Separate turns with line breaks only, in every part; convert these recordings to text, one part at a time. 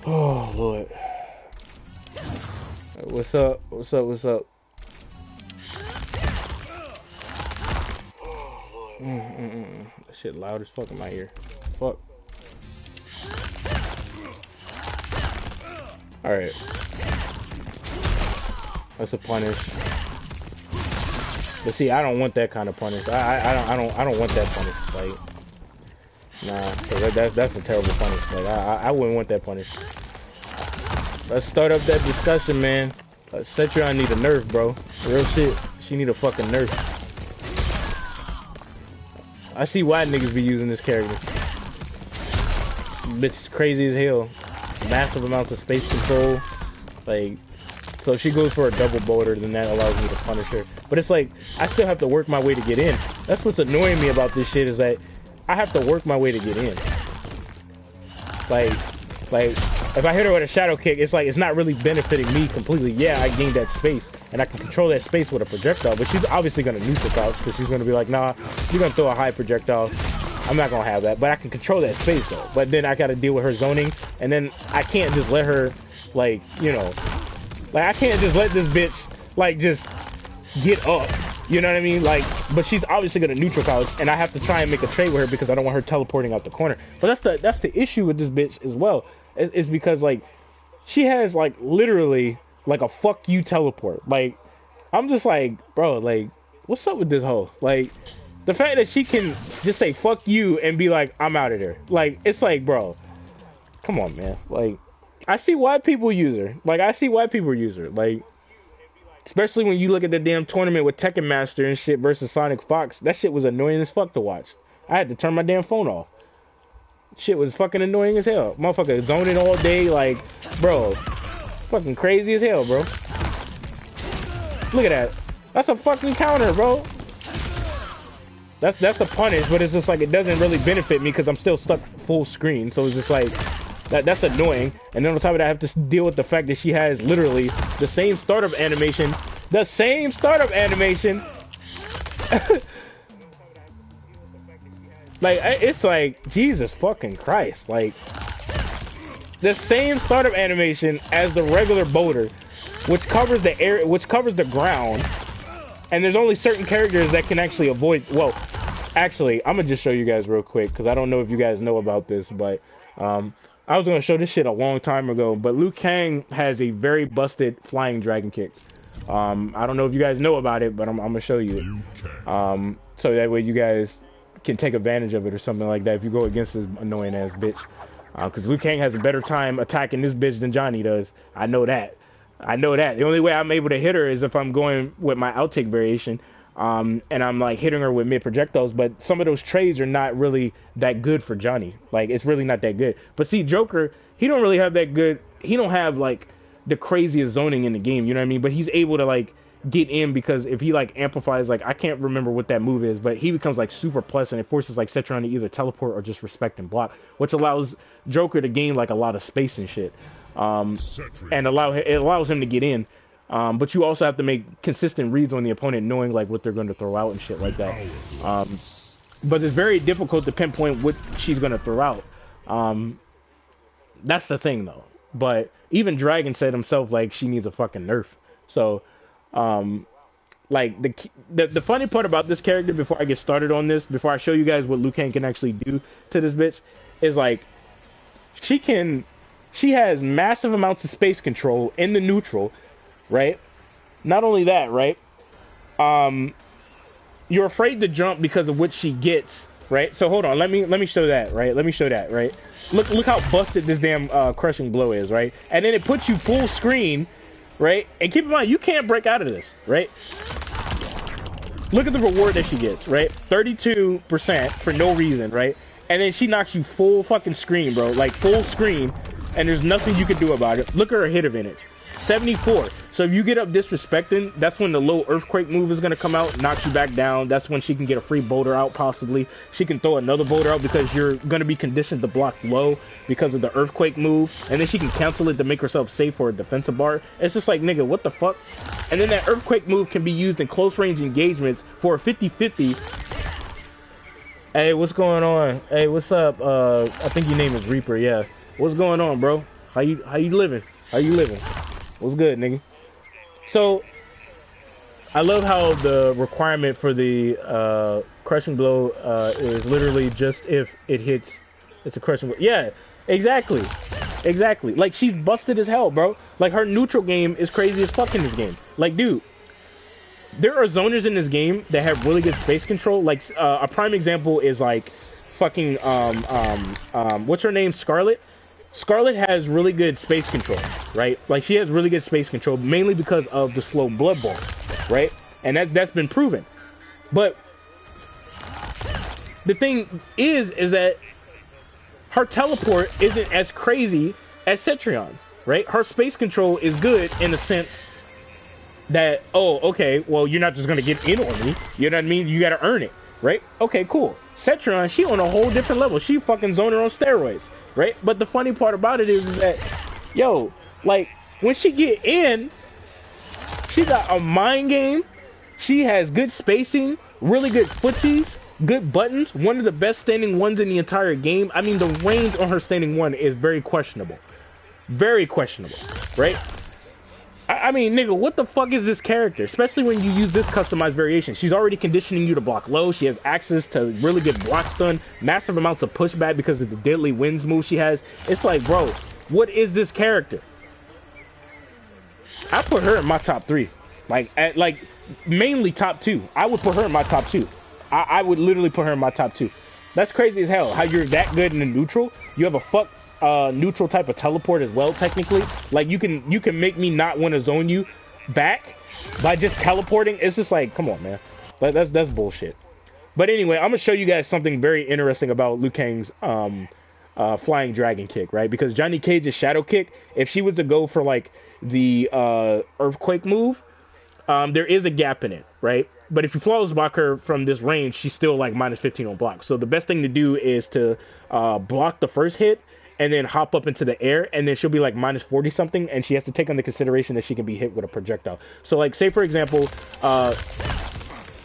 Oh Lord. What's up? What's up? What's up? That shit loud as fuck in my ear. Fuck. Alright. That's a punish. But see, I don't want that kind of punish. I don't want that punish. Like, nah, 'cause that's a terrible punish. Like, I wouldn't want that punish. Let's start up that discussion, man. Cetron need a nerf, bro. Real shit. She need a fucking nerf. I see why niggas be using this character. Bitch is crazy as hell. Massive amounts of space control. Like, so if she goes for a double boulder, then that allows me to punish her. But it's like, I still have to work my way to get in. That's what's annoying me about this shit, is that I have to work my way to get in. Like, if I hit her with a shadow kick, it's like, it's not really benefiting me completely. Yeah, I gained that space, and I can control that space with a projectile, but she's obviously gonna neutral crouch, because she's gonna be like, nah, you're gonna throw a high projectile. I'm not gonna have that, but I can control that space though. But then I gotta deal with her zoning, and then I can't just let her, like, you know, like, I can't just let this bitch, like, just get up. You know what I mean? Like, but she's obviously gonna neutral crouch, and I have to try and make a trade with her because I don't want her teleporting out the corner. But that's the issue with this bitch as well. Is because, like, she has, like, literally like a fuck you teleport. Like, I'm just like, bro, like, what's up with this hoe? Like, the fact that she can just say fuck you and be like, I'm out of there. Like, it's like, bro, come on, man. Like, I see why people use her. Like, I see why people use her. Like, especially when you look at the damn tournament with Tekken Master and shit versus Sonic Fox. That shit was annoying as fuck to watch. I had to turn my damn phone off. Shit was fucking annoying as hell. Motherfucker zoning all day, like, bro, fucking crazy as hell, bro. Look at that. That's a fucking counter, bro. That's a punish, but it's just like, it doesn't really benefit me because I'm still stuck full screen. So it's just like, that's annoying. And then on top of that, I have to deal with the fact that she has literally the same startup animation. The same startup animation. Like, it's like, Jesus fucking Christ. Like, the same startup animation as the regular boulder, which covers the air, which covers the ground. And there's only certain characters that can actually avoid, well, actually, I'm gonna just show you guys real quick, because I don't know if you guys know about this, but, I was gonna show this shit a long time ago, but Liu Kang has a very busted flying dragon kick. I don't know if you guys know about it, but I'm gonna show you it. So that way you guys can take advantage of it or something like that if you go against this annoying ass bitch. Because Liu Kang has a better time attacking this bitch than Johnny does. I know that. I know that. The only way I'm able to hit her is if I'm going with my outtake variation. And I'm like hitting her with mid projectiles, but some of those trades are not really that good for Johnny. Like, it's really not that good. But see, Joker, he don't really have that good, he don't have like the craziest zoning in the game, you know what I mean? But he's able to like get in, because if he like amplifies, like, I can't remember what that move is, but he becomes like super plus, and it forces like Cetron to either teleport or just respect and block, which allows Joker to gain like a lot of space and shit, and it allows him to get in. But you also have to make consistent reads on the opponent, knowing like what they're going to throw out and shit like that. But it's very difficult to pinpoint what she's going to throw out. That's the thing though. But even Dragon said himself, like, she needs a fucking nerf. So, like, the funny part about this character, before I get started on this, before I show you guys what Liu Kang can actually do to this bitch, is like, she has massive amounts of space control in the neutral, right? Not only that, right? You're afraid to jump because of what she gets, right? So hold on, let me show that, right? Let me show that, right? Look how busted this damn crushing blow is, right? And then it puts you full screen, right? And keep in mind, you can't break out of this, right? Look at the reward that she gets, right? 32% for no reason, right? And then she knocks you full fucking screen, bro. Like, full screen, and there's nothing you can do about it. Look at her hit advantage. 74. So if you get up disrespecting, that's when the low earthquake move is going to come out, knocks you back down. That's when she can get a free boulder out, possibly. She can throw another boulder out because you're going to be conditioned to block low because of the earthquake move. And then she can cancel it to make herself safe for a defensive bar. It's just like, nigga, what the fuck? And then that earthquake move can be used in close range engagements for a 50-50. Hey, what's going on? Hey, what's up? I think your name is Reaper, yeah. What's going on, bro? How you living? How you living? What's good, nigga? So I love how the requirement for the crushing blow is literally just if it hits, it's a crushing blow. Yeah, exactly. Exactly. Like, she's busted as hell, bro. Like, her neutral game is crazy as fuck in this game. Like, dude, there are zoners in this game that have really good space control. Like, a prime example is, like, fucking, what's her name? Scarlet? Scarlet has really good space control, right? Like, she has really good space control, mainly because of the slow blood ball, right? And that's been proven. But the thing is that her teleport isn't as crazy as Cetrion's, right? Her space control is good in the sense that, oh, okay, well, you're not just gonna get in on me. You know what I mean? You gotta earn it, right? Okay, cool. Cetrion, she on a whole different level. She fucking zoner on steroids, right? But the funny part about it is that, yo, like, when she get in, she got a mind game. She has good spacing, really good footsies, good buttons, one of the best standing ones in the entire game. I mean, the range on her standing one is very questionable. Very questionable, right? I mean, nigga, what the fuck is this character? Especially when you use this customized variation. She's already conditioning you to block low. She has access to really good block stun, massive amounts of pushback because of the deadly winds move she has. It's like, bro, what is this character? I put her in my top 3. Like, mainly top 2. I would put her in my top 2. I would literally put her in my top 2. That's crazy as hell. How you're that good in the neutral. You have a fuck neutral type of teleport as well, technically. Like, you can make me not want to zone you back by just teleporting. It's just like, come on, man. That's bullshit. But anyway, I'm gonna show you guys something very interesting about Liu Kang's flying dragon kick, right? Because Johnny Cage's shadow kick, if she was to go for like the earthquake move, there is a gap in it, right? But if you flawless block her from this range, she's still like minus 15 on block. So the best thing to do is to block the first hit and then hop up into the air, and then she'll be like minus 40 something, and she has to take under consideration that she can be hit with a projectile. So like, say for example,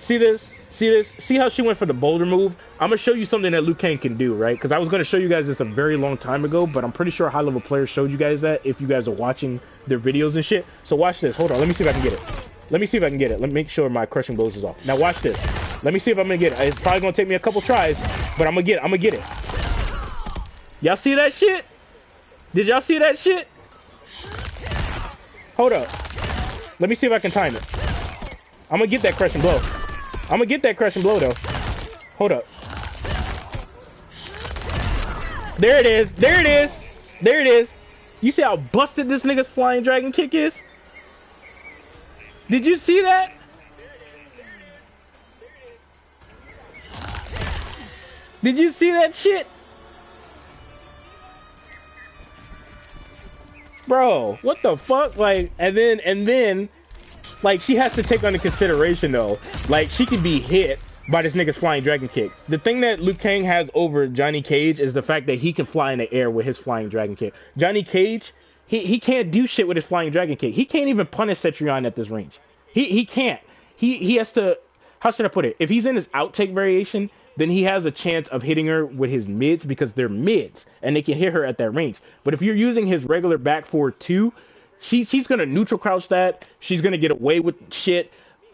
see this? See how she went for the boulder move? I'm gonna show you something that Liu Kang can do, right? Because I was gonna show you guys this a very long time ago, but I'm pretty sure high level players showed you guys that if you guys are watching their videos and shit. So watch this. Hold on, let me see if I can get it. Let me see if I can get it. Let me make sure my crushing blows is off. Now watch this. Let me see if I'm gonna get it. It's probably gonna take me a couple tries, but I'm gonna get it. Y'all see that shit? Did y'all see that shit? Hold up. Let me see if I can time it. I'm gonna get that crushing blow. I'm gonna get that crushing blow though. Hold up. There it is. There it is. There it is. You see how busted this nigga's flying dragon kick is? Did you see that? Did you see that shit? Bro, what the fuck? Like, and then, like, she has to take under consideration though. Like, she could be hit by this nigga's flying dragon kick. The thing that Liu Kang has over Johnny Cage is the fact that he can fly in the air with his flying dragon kick. Johnny Cage, he can't do shit with his flying dragon kick. He can't even punish Cetrion at this range. He can't. He has to, how should I put it? If he's in his outtake variation, then he has a chance of hitting her with his mids because they're mids and they can hit her at that range. But if you're using his regular back forward 2, she's gonna neutral crouch that. She's gonna get away with shit.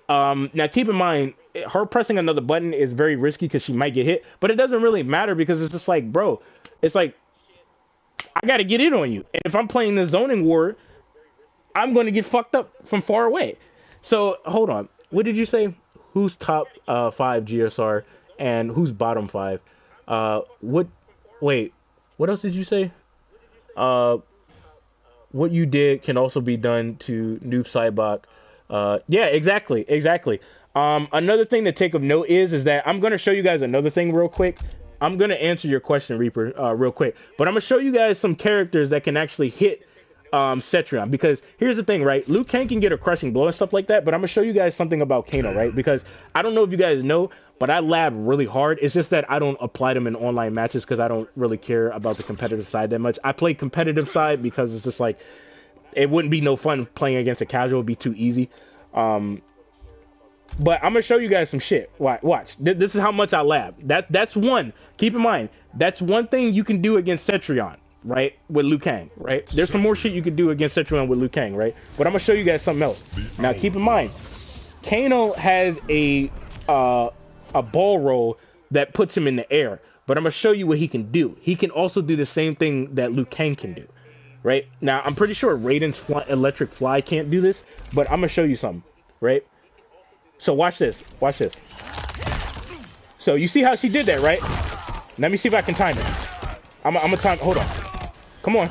Now keep in mind, her pressing another button is very risky because she might get hit, but it doesn't really matter because it's just like, bro, it's like, I gotta get in on you. And if I'm playing the zoning war, I'm gonna get fucked up from far away. So hold on, what did you say? Who's top 5 GSR and who's bottom 5? Wait, what else did you say? What you did can also be done to noob Cybok. Yeah, exactly. Another thing to take of note is that I'm going to show you guys another thing real quick. I'm going to answer your question, Reaper, real quick. But I'm going to show you guys some characters that can actually hit Cetrion. Because here's the thing, right? Liu Kang can get a crushing blow and stuff like that. But I'm going to show you guys something about Kano, right? Because I don't know if you guys know, but I lab really hard. It's just that I don't apply them in online matches because I don't really care about the competitive side that much. I play competitive side because it's just like, it wouldn't be no fun playing against a casual. It'd be too easy. But I'm gonna show you guys some shit. Watch. This is how much I lab. That's one. Keep in mind, that's one thing you can do against Cetrion. right, with Liu Kang, right? There's some more shit you could do against Cetrion with Liu Kang, right? But I'm gonna show you guys something else. Now, keep in mind, Kano has a ball roll that puts him in the air. But I'm gonna show you what he can do. He can also do the same thing that Liu Kang can do, right? Now, I'm pretty sure Raiden's electric fly can't do this, but I'm gonna show you something, right? So watch this. Watch this. So you see how she did that, right? Let me see if I can time it. I'm gonna time. Hold on. Come on.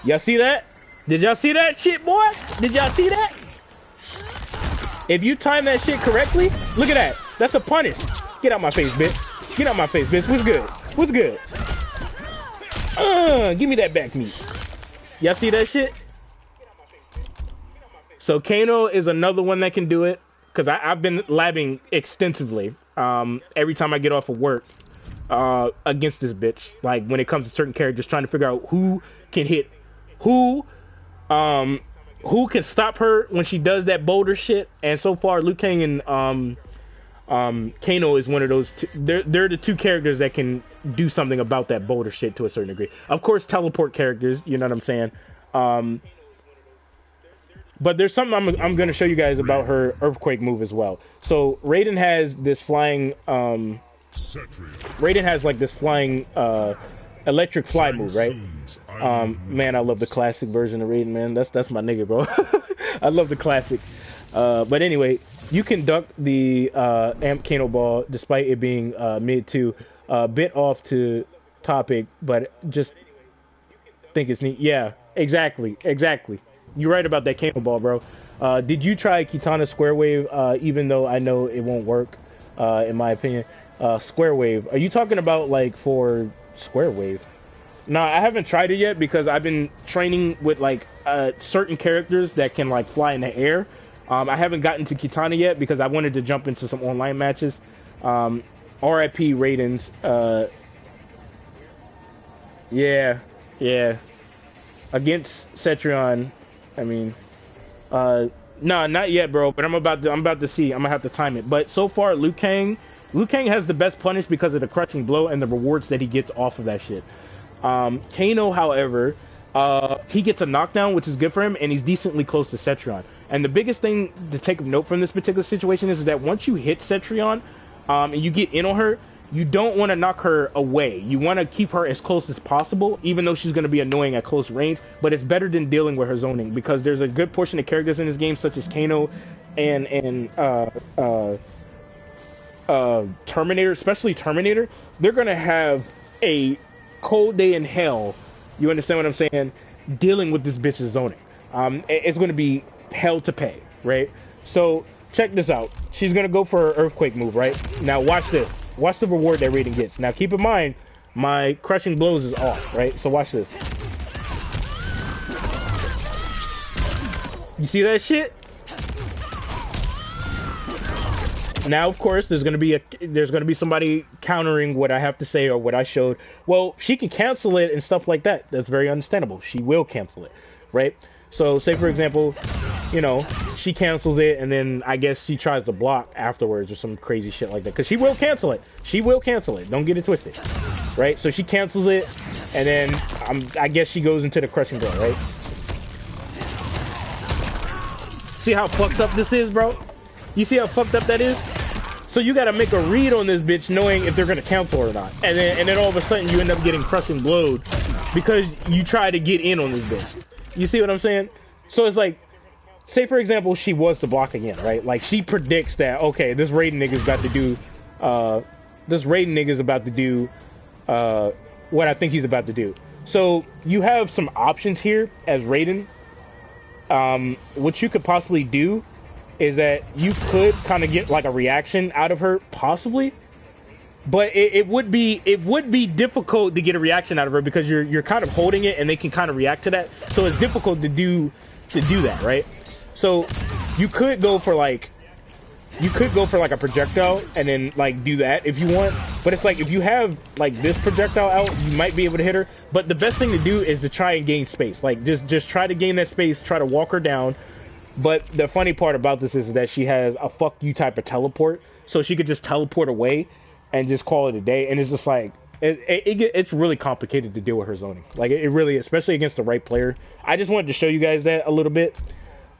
Y'all see that? Did y'all see that shit, boy? Did y'all see that? If you time that shit correctly, look at that. That's a punish. Get out my face, bitch. Get out my face, bitch. What's good? What's good? Give me that back meat. Y'all see that shit? So Kano is another one that can do it. Because I've been labbing extensively every time I get off of work against this bitch. Like, when it comes to certain characters, trying to figure out who can hit who can stop her when she does that boulder shit. And so far, Liu Kang and Kano is one of those two. They're the two characters that can do something about that boulder shit to a certain degree. Of course, teleport characters, you know what I'm saying? But there's something I'm going to show you guys about her earthquake move as well. So Raiden has this flying Raiden has like this flying electric fly move, right? Man, I love the classic version of Raiden, man. That's my nigga, bro. I love the classic. But anyway, you can duck the Amp Kano ball despite it being mid to bit off to topic, but just think it's neat. Yeah, exactly. You're right about that Kano ball, bro. Did you try Kitana Square Wave, even though I know it won't work, in my opinion? Square Wave. Are you talking about, like, for Square Wave? No, I haven't tried it yet because I've been training with, like, certain characters that can, like, fly in the air. I haven't gotten to Kitana yet because I wanted to jump into some online matches. RIP Raiden's. Yeah. Against Cetrion. I mean, no, not yet, bro. But I'm about to see. I'm gonna have to time it. But so far, Liu Kang has the best punish because of the crushing blow and the rewards that he gets off of that shit. Kano, however, he gets a knockdown, which is good for him, and he's decently close to Cetrion. And the biggest thing to take of note from this particular situation is that once you hit Cetrion, and you get in on her, you don't want to knock her away. You want to keep her as close as possible, even though she's going to be annoying at close range. But it's better than dealing with her zoning, because there's a good portion of characters in this game, such as Kano and Terminator, especially Terminator. They're going to have a cold day in hell. You understand what I'm saying? Dealing with this bitch's zoning. It's going to be hell to pay, right? So check this out. She's going to go for her earthquake move, right? Now watch this. Watch the reward that Raiden gets. Now keep in mind, my crushing blows is off, right? So watch this. You see that shit? Now, of course, there's gonna be somebody countering what I have to say or what I showed. Well, she can cancel it and stuff like that. That's very understandable. She will cancel it, right? So, say for example, you know, she cancels it, and then I guess she tries to block afterwards or some crazy shit like that. Because she will cancel it. She will cancel it. Don't get it twisted, right? So she cancels it, and then I guess she goes into the crushing blow, right? See how fucked up this is, bro? You see how fucked up that is? So you gotta make a read on this bitch, knowing if they're gonna cancel or not. And then all of a sudden you end up getting crushing blowed because you try to get in on this bitch. You see what I'm saying? So it's like, say for example, she was to block again, right? Like she predicts that, okay, this Raiden nigga's about to do, what I think he's about to do. So you have some options here as Raiden. What you could possibly do is that you could kind of get like a reaction out of her, possibly. But it would be difficult to get a reaction out of her because you're kind of holding it and they can kind of react to that. So it's difficult to do that, right? So you could go for like a projectile and then like do that if you want. But it's like if you have like this projectile out, you might be able to hit her. But the best thing to do is to try and gain space. Like just try to gain that space, try to walk her down. But the funny part about this is that she has a fuck you type of teleport. So she could just teleport away and just call it a day. And it's just like, It's really complicated to deal with her zoning. Like it really, especially against the right player. I just wanted to show you guys that a little bit.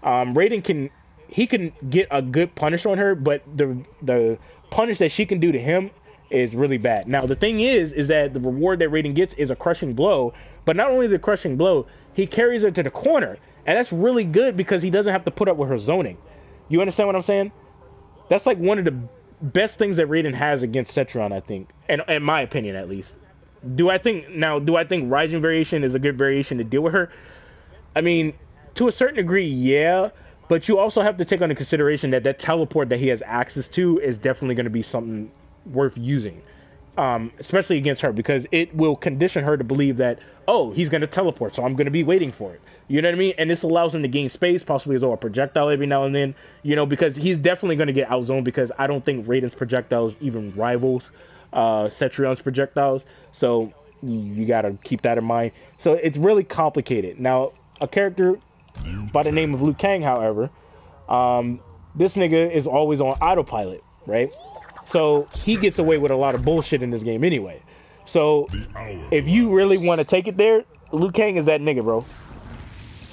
Raiden can get a good punish on her, but the punish that she can do to him is really bad. Now the thing is that the reward that Raiden gets is a crushing blow, but not only the crushing blow, he carries her to the corner, and that's really good because he doesn't have to put up with her zoning. You understand what I'm saying? That's like one of the best things that Raiden has against Cetron, I think, and in my opinion at least. Do I think Rising Variation is a good variation to deal with her? I mean, to a certain degree, yeah, but you also have to take into consideration that teleport that he has access to is definitely going to be something worth using, especially against her, because it will condition her to believe that, oh, he's going to teleport, so I'm going to be waiting for it. You know what I mean? And this allows him to gain space, possibly as well a projectile every now and then, you know, because he's definitely going to get outzoned, because I don't think Raiden's projectiles even rivals Cetrion's projectiles, so you got to keep that in mind. So it's really complicated. Now, a character by the name of Liu Kang, however, this nigga is always on autopilot, right? So he gets away with a lot of bullshit in this game anyway. So if you really want to take it there, Liu Kang is that nigga, bro.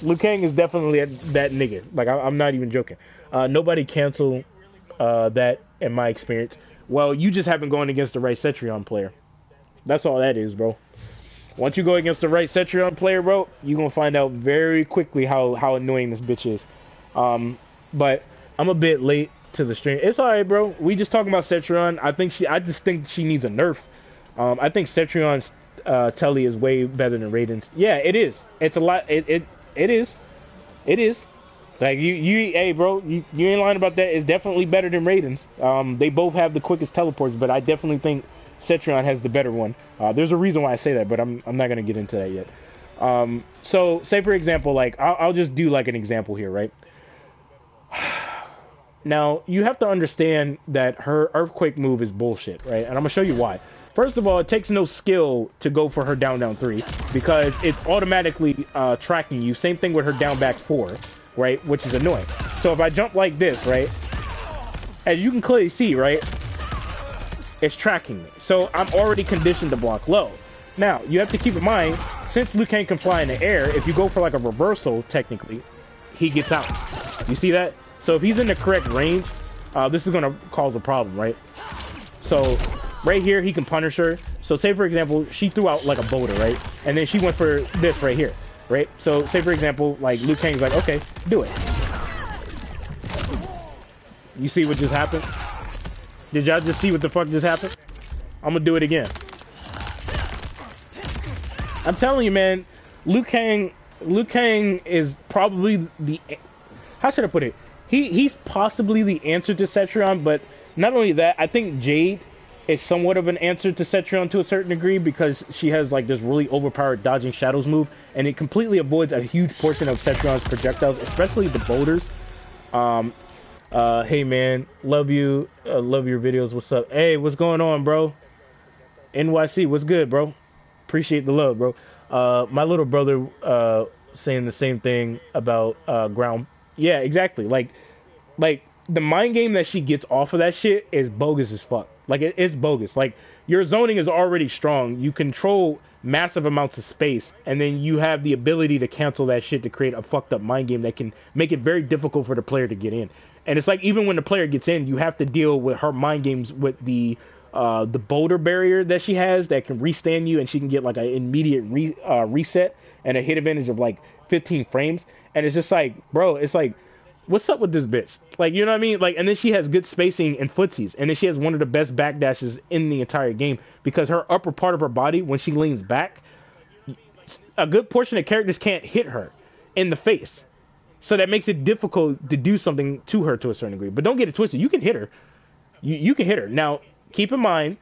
Liu Kang is definitely that nigga. Like, I'm not even joking. Nobody cancel that in my experience. Well, you just haven't gone against the right Cetrion player. That's all that is, bro. Once you go against the right Cetrion player, bro, you're going to find out very quickly how annoying this bitch is. But I'm a bit late to the stream. It's alright, bro. We just talking about Cetrion. I just think she needs a nerf. I think Cetrion's Telly is way better than Raiden's. Yeah, it is. It's a lot. It is. It is. Like hey, bro, you ain't lying about that. It's definitely better than Raiden's. They both have the quickest teleports, but I definitely think Cetrion has the better one. There's a reason why I say that, but I'm not gonna get into that yet. So say for example, like I'll just do like an example here, right? Now, you have to understand that her Earthquake move is bullshit, right? And I'm going to show you why. First of all, it takes no skill to go for her down 3, because it's automatically tracking you. Same thing with her down back 4, right? Which is annoying. So if I jump like this, right? As you can clearly see, right? It's tracking me. So I'm already conditioned to block low. Now, you have to keep in mind, since Liu Kang can fly in the air, if you go for like a reversal, technically, he gets out. You see that? So if he's in the correct range, this is going to cause a problem, right? So right here, he can punish her. So say, for example, she threw out like a boulder, right? And then she went for this right here, right? So say, for example, like Liu Kang's like, okay, do it. You see what just happened? Did y'all just see what the fuck just happened? I'm going to do it again. I'm telling you, man, Liu Kang is probably the... How should I put it? He's possibly the answer to Cetrion, but not only that, I think Jade is somewhat of an answer to Cetrion to a certain degree, because she has like this really overpowered dodging shadows move, and it completely avoids a huge portion of Cetrion's projectiles, especially the boulders. Hey man, love you, love your videos. What's up? Hey, what's going on, bro? NYC, what's good, bro? Appreciate the love, bro. My little brother saying the same thing about ground. Yeah, exactly. Like the mind game that she gets off of that shit is bogus as fuck. Like it's bogus. Like your zoning is already strong. You control massive amounts of space, and then you have the ability to cancel that shit to create a fucked up mind game that can make it very difficult for the player to get in. And it's like, even when the player gets in, you have to deal with her mind games with the boulder barrier that she has that can restand you, and she can get like an immediate reset and a hit advantage of like 15 frames. And it's just like, bro, it's like, what's up with this bitch? Like, you know what I mean? Like, and then she has good spacing and footsies, and then she has one of the best backdashes in the entire game, because her upper part of her body, when she leans back, a good portion of characters can't hit her in the face. So that makes it difficult to do something to her to a certain degree. But don't get it twisted. You can hit her. You can hit her. Now, keep in mind,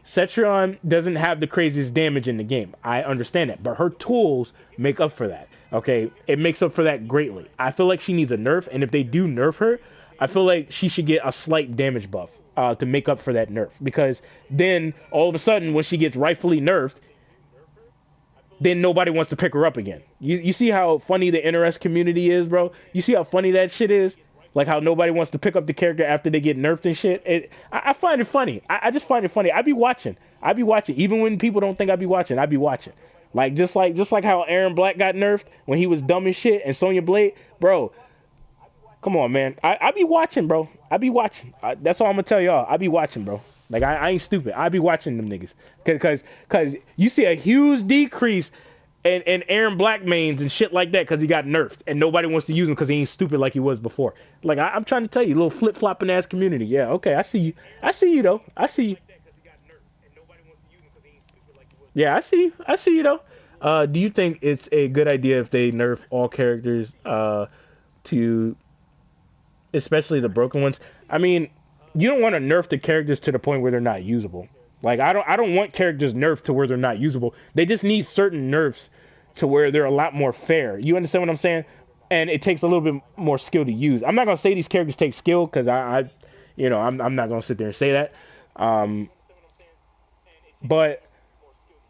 Cetrion doesn't have the craziest damage in the game. I understand that. But her tools make up for that. Okay? It makes up for that greatly. I feel like she needs a nerf. And if they do nerf her, I feel like she should get a slight damage buff to make up for that nerf. Because then, all of a sudden, when she gets rightfully nerfed, then nobody wants to pick her up again. You see how funny the NRS community is, bro? You see how funny that shit is? Like how nobody wants to pick up the character after they get nerfed and shit. I find it funny. I just find it funny. I be watching. Even when people don't think I be watching, I be watching. Like just like how Aaron Black got nerfed when he was dumb as shit, and Sonya Blade, bro. Come on, man. I be watching, bro. I be watching. That's all I'm gonna tell y'all. I be watching, bro. Like I ain't stupid. I be watching them niggas. Cause you see a huge decrease in Aaron Black mains and shit like that because he got nerfed and nobody wants to use him because he ain't stupid like he was before. Like I'm trying to tell you, little flip flopping ass community. Yeah, okay, I see you. I see you though. I see you. Yeah, I see you though. Do you think it's a good idea if they nerf all characters to, especially the broken ones? I mean, you don't want to nerf the characters to the point where they're not usable. Like I don't want characters nerfed to where they're not usable. They just need certain nerfs to where they're a lot more fair. You understand what I'm saying? And it takes a little bit more skill to use. I'm not gonna say these characters take skill because I'm not gonna sit there and say that. But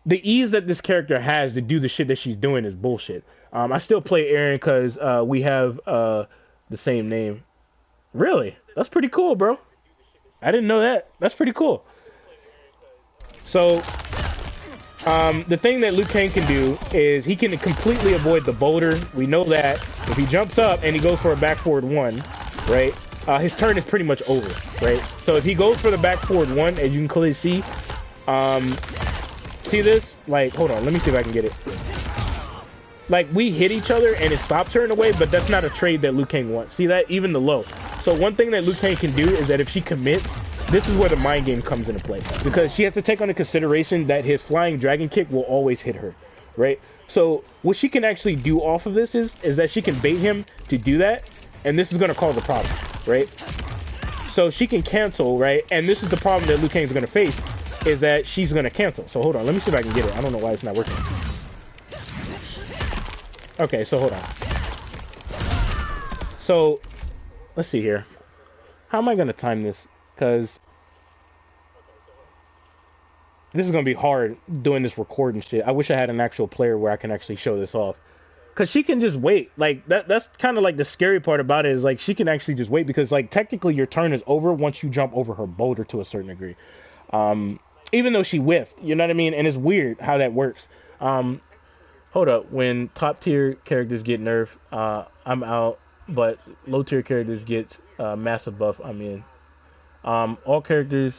the ease that this character has to do the shit that she's doing is bullshit. I still play Aaron because we have the same name. Really? That's pretty cool, bro. I didn't know that. That's pretty cool. So, the thing that Liu Kang can do is he can completely avoid the boulder. We know that. If he jumps up and he goes for a back forward one, right, his turn is pretty much over, right? So if he goes for the back forward one, as you can clearly see, see this? Like, hold on, let me see if I can get it. Like, we hit each other and it stops her in a way, but that's not a trade that Liu Kang wants. See that? Even the low. So one thing that Liu Kang can do is that if she commits, this is where the mind game comes into play. Because she has to take into consideration that his flying dragon kick will always hit her, right? So what she can actually do off of this is that she can bait him to do that, and this is going to cause a problem, right? So she can cancel, right? And this is the problem that Liu Kang is going to face, is that she's going to cancel. So hold on, let me see if I can get it. I don't know why it's not working. Okay, so hold on. So, let's see here. How am I going to time this? Because this is going to be hard doing this recording shit. I wish I had an actual player where I can actually show this off. Because she can just wait. Like, that's kind of like the scary part about it is, like, she can actually just wait. Because, like, technically your turn is over once you jump over her boulder to a certain degree. Even though she whiffed, you know what I mean? And it's weird how that works. Hold up. When top tier characters get nerfed, I'm out. But low tier characters get massive buff, I'm in. All characters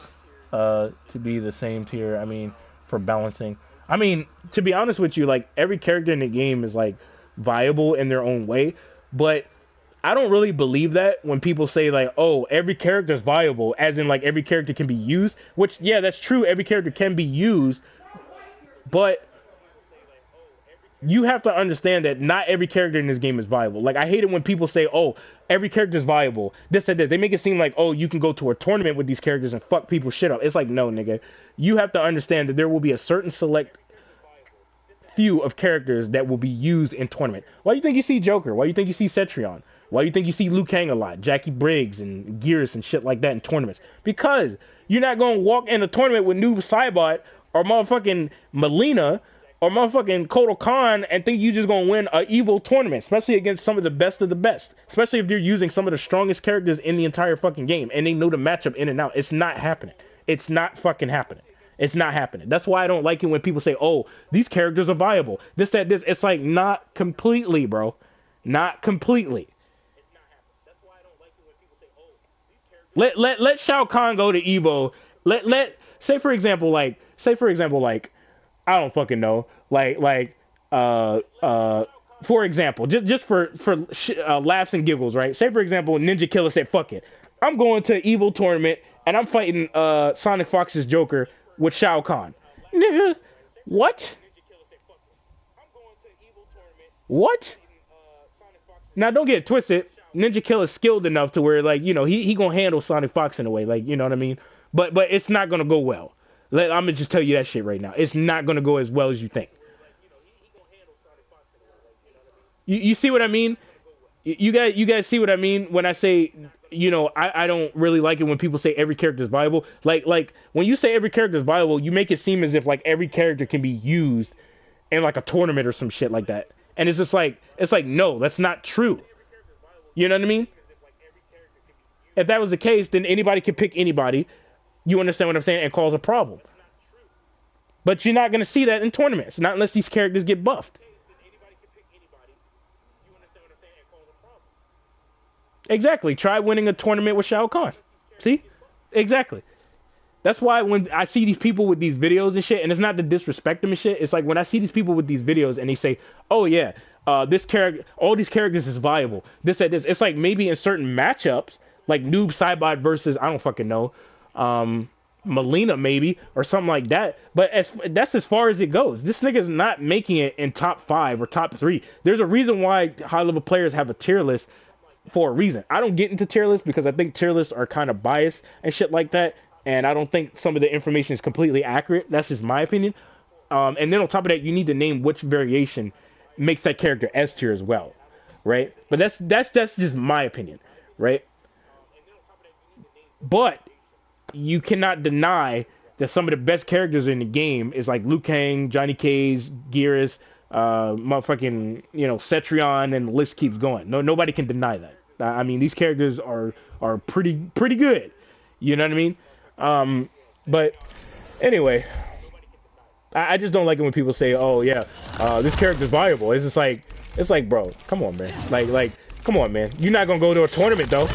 to be the same tier, I mean, for balancing. I mean, to be honest with you, like, every character in the game is, like, viable in their own way. But I don't really believe that when people say, like, oh, every character is viable, as in, like, every character can be used. Which, yeah, that's true. Every character can be used. But you have to understand that not every character in this game is viable. Like, I hate it when people say, oh, every character is viable. This and this. They make it seem like, oh, you can go to a tournament with these characters and fuck people's shit up. It's like, no, nigga. You have to understand that there will be a certain select few of characters that will be used in tournament. Why do you think you see Joker? Why do you think you see Cetrion? Why do you think you see Liu Kang a lot? Jackie Briggs and Gears and shit like that in tournaments? Because you're not going to walk in a tournament with Noob Saibot or motherfucking Melina or motherfucking Kotal Khan and think you just gonna win an evil tournament, especially against some of the best of the best. Especially if they're using some of the strongest characters in the entire fucking game and they know the matchup in and out. It's not happening. It's not fucking happening. It's not happening. That's why I don't like it when people say, oh, these characters are viable. This, that, this. It's like, not completely, bro. Not completely. Let Shao Kahn go to Evo. Say for example, like, I don't fucking know. For example, just for laughs and giggles, right? Say for example, Ninja Killer said, "Fuck it, I'm going to Evil tournament and I'm fighting Sonic Fox's Joker with Shao Kahn." Nigga, what? What? Now don't get it twisted. Ninja Killer's skilled enough to where, like, you know, he gonna handle Sonic Fox in a way, like, you know what I mean? But it's not gonna go well. I'm gonna just tell you that shit right now. It's not gonna go as well as you think. You see what I mean? You guys see what I mean when I say, you know, I don't really like it when people say every character is viable. Like when you say every character is viable, you make it seem as if like every character can be used in like a tournament or some shit like that. And it's just like, no, that's not true. You know what I mean? If that was the case, then anybody could pick anybody. You understand what I'm saying? And cause a problem. But you're not going to see that in tournaments, not unless these characters get buffed. Exactly. Try winning a tournament with Shao Kahn. See? Exactly. That's why when I see these people with these videos and shit, and it's not to disrespect them and shit, it's like when I see these people with these videos and they say, oh yeah, this character, all these characters is viable. This, that, this. It's like maybe in certain matchups, like Noob Saibot versus, I don't fucking know, Melina maybe, or something like that. But that's as far as it goes. This nigga's not making it in top 5 or top 3. There's a reason why high level players have a tier list for a reason. I don't get into tier lists because I think tier lists are kind of biased and shit like that. And I don't think some of the information is completely accurate. That's just my opinion. And then on top of that, you need to name which variation makes that character S tier as well, right? But that's just my opinion, right? But you cannot deny that some of the best characters in the game is like Liu Kang, Johnny Cage, Geras, motherfucking, Cetrion, and the list keeps going. Nobody can deny that. I mean, these characters are pretty good. You know what I mean? But anyway, I just don't like it when people say, "Oh yeah, this character's viable." It's like, bro, come on, man. Like, come on, man. You're not gonna go to a tournament though.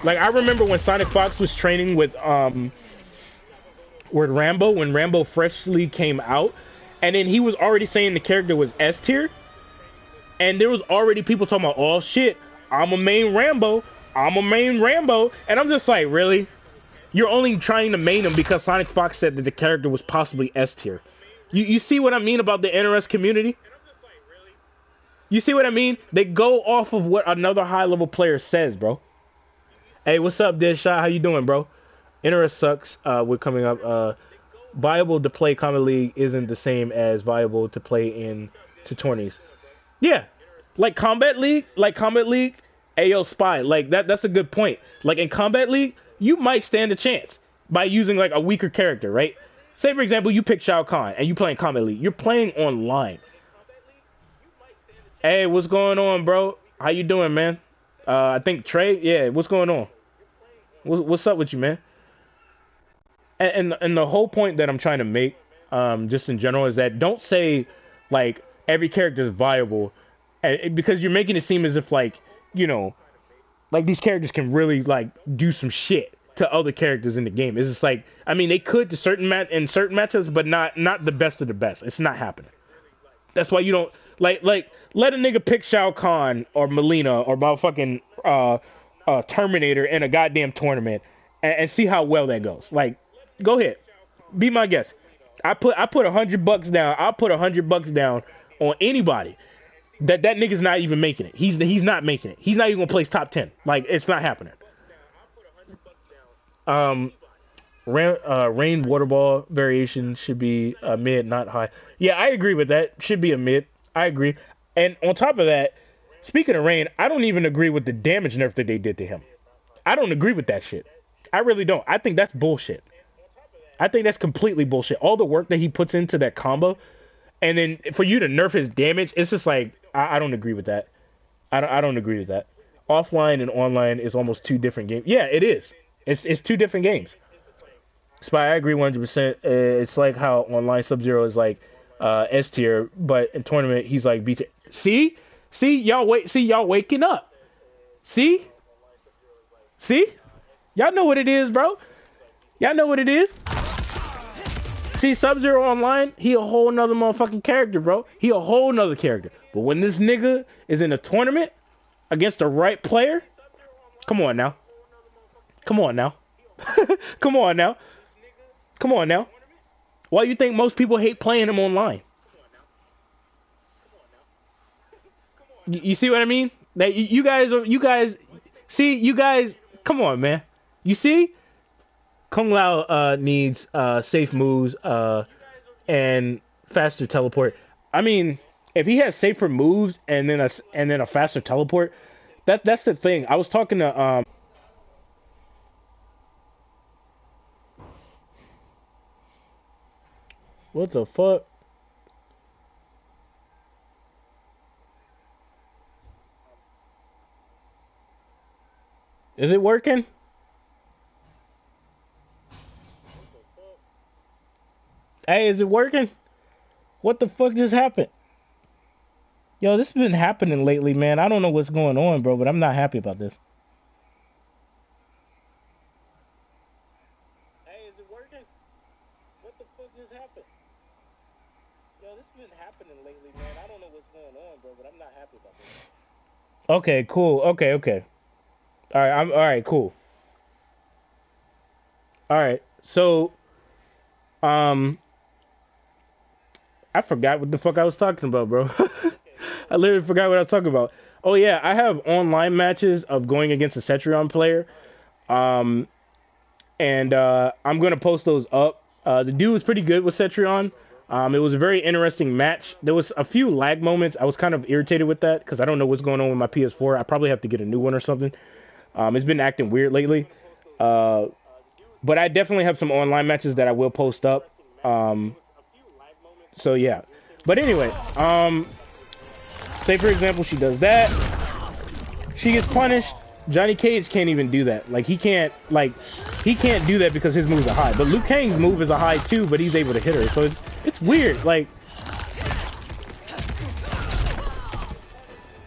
Like, I remember when Sonic Fox was training with Rambo, when Rambo freshly came out, and then he was already saying the character was S tier, and there was already people talking about, "Oh shit, I'm a main Rambo." And I'm just like, really? You're only trying to main him because Sonic Fox said that the character was possibly S tier. You see what I mean about the NRS community? You see what I mean? They go off of what another high level player says, bro. Hey, what's up, Deadshot? How you doing, bro? NRS sucks. We're coming up. Viable to play Comet League isn't the same as viable to play in to 20s. Yeah, like Combat League. Ayo, Spy, like that's a good point. Like in Combat League, you might stand a chance by using like a weaker character, right? Say for example, you pick Shao Kahn and you playing Combat League. You're playing online. Hey, what's going on, bro? How you doing, man? I think Trey. Yeah, what's going on? What's up with you, man? And the whole point that I'm trying to make, just in general, is that don't say like every character is viable, because you're making it seem as if like, like these characters can really like do some shit to other characters in the game. It's just like, I mean, they could to certain matchups, but not the best of the best. It's not happening. That's why you don't like let a nigga pick Shao Kahn or Melina or motherfucking Terminator in a goddamn tournament and see how well that goes. Like, go ahead, be my guest. I put $100 down. I'll put $100 down on anybody. That nigga's not even making it. He's not making it. He's not even gonna place top 10. Like, it's not happening. Rain water ball variation should be a mid, not high. Yeah, I agree with that. Should be a mid. I agree. And on top of that, speaking of Rain, I don't even agree with the damage nerf that they did to him. I don't agree with that shit. I really don't. I think that's bullshit. I think that's completely bullshit. All the work that he puts into that combo, and then for you to nerf his damage, it's just like, I don't agree with that. I don't agree with that. Offline and online is almost two different games. Yeah, it is. It's two different games. Spy, I agree 100%. It's like how online Sub-Zero is like S tier, but in tournament he's like B tier. See, y'all waking up. See, y'all know what it is, bro. Y'all know what it is. See, Sub-Zero online, he a whole nother motherfucking character, bro. He a whole nother character. But when this nigga is in a tournament against the right player, come on now. Come on now. Come on now. Come on now. Why you think most people hate playing him online? You see what I mean? That you guys, come on, man. You see? Kung Lao needs safe moves and faster teleport. I mean, if he has safer moves and then a faster teleport, that's the thing. I was talking to what the fuck? Is it working? Hey, is it working? What the fuck just happened? Yo, this has been happening lately, man. I don't know what's going on, bro, but I'm not happy about this. Hey, is it working? What the fuck just happened? Yo, this has been happening lately, man. I don't know what's going on, bro, but I'm not happy about this. Okay, cool. Okay. All right, all right, cool. All right. So, um I forgot what the fuck I was talking about, bro. I literally forgot what I was talking about. Oh yeah, I have online matches of going against a Cetrion player. Um and I'm gonna post those up. The dude was pretty good with Cetrion. It was a very interesting match. There was a few lag moments. I was kind of irritated with that because I don't know what's going on with my PS4. I probably have to get a new one or something. It's been acting weird lately. But I definitely have some online matches that I will post up. So yeah. But anyway, say for example she does that. She gets punished. Johnny Cage can't even do that. Like he can't do that because his moves are high. But Liu Kang's move is a high too, but he's able to hit her. So it's weird. Like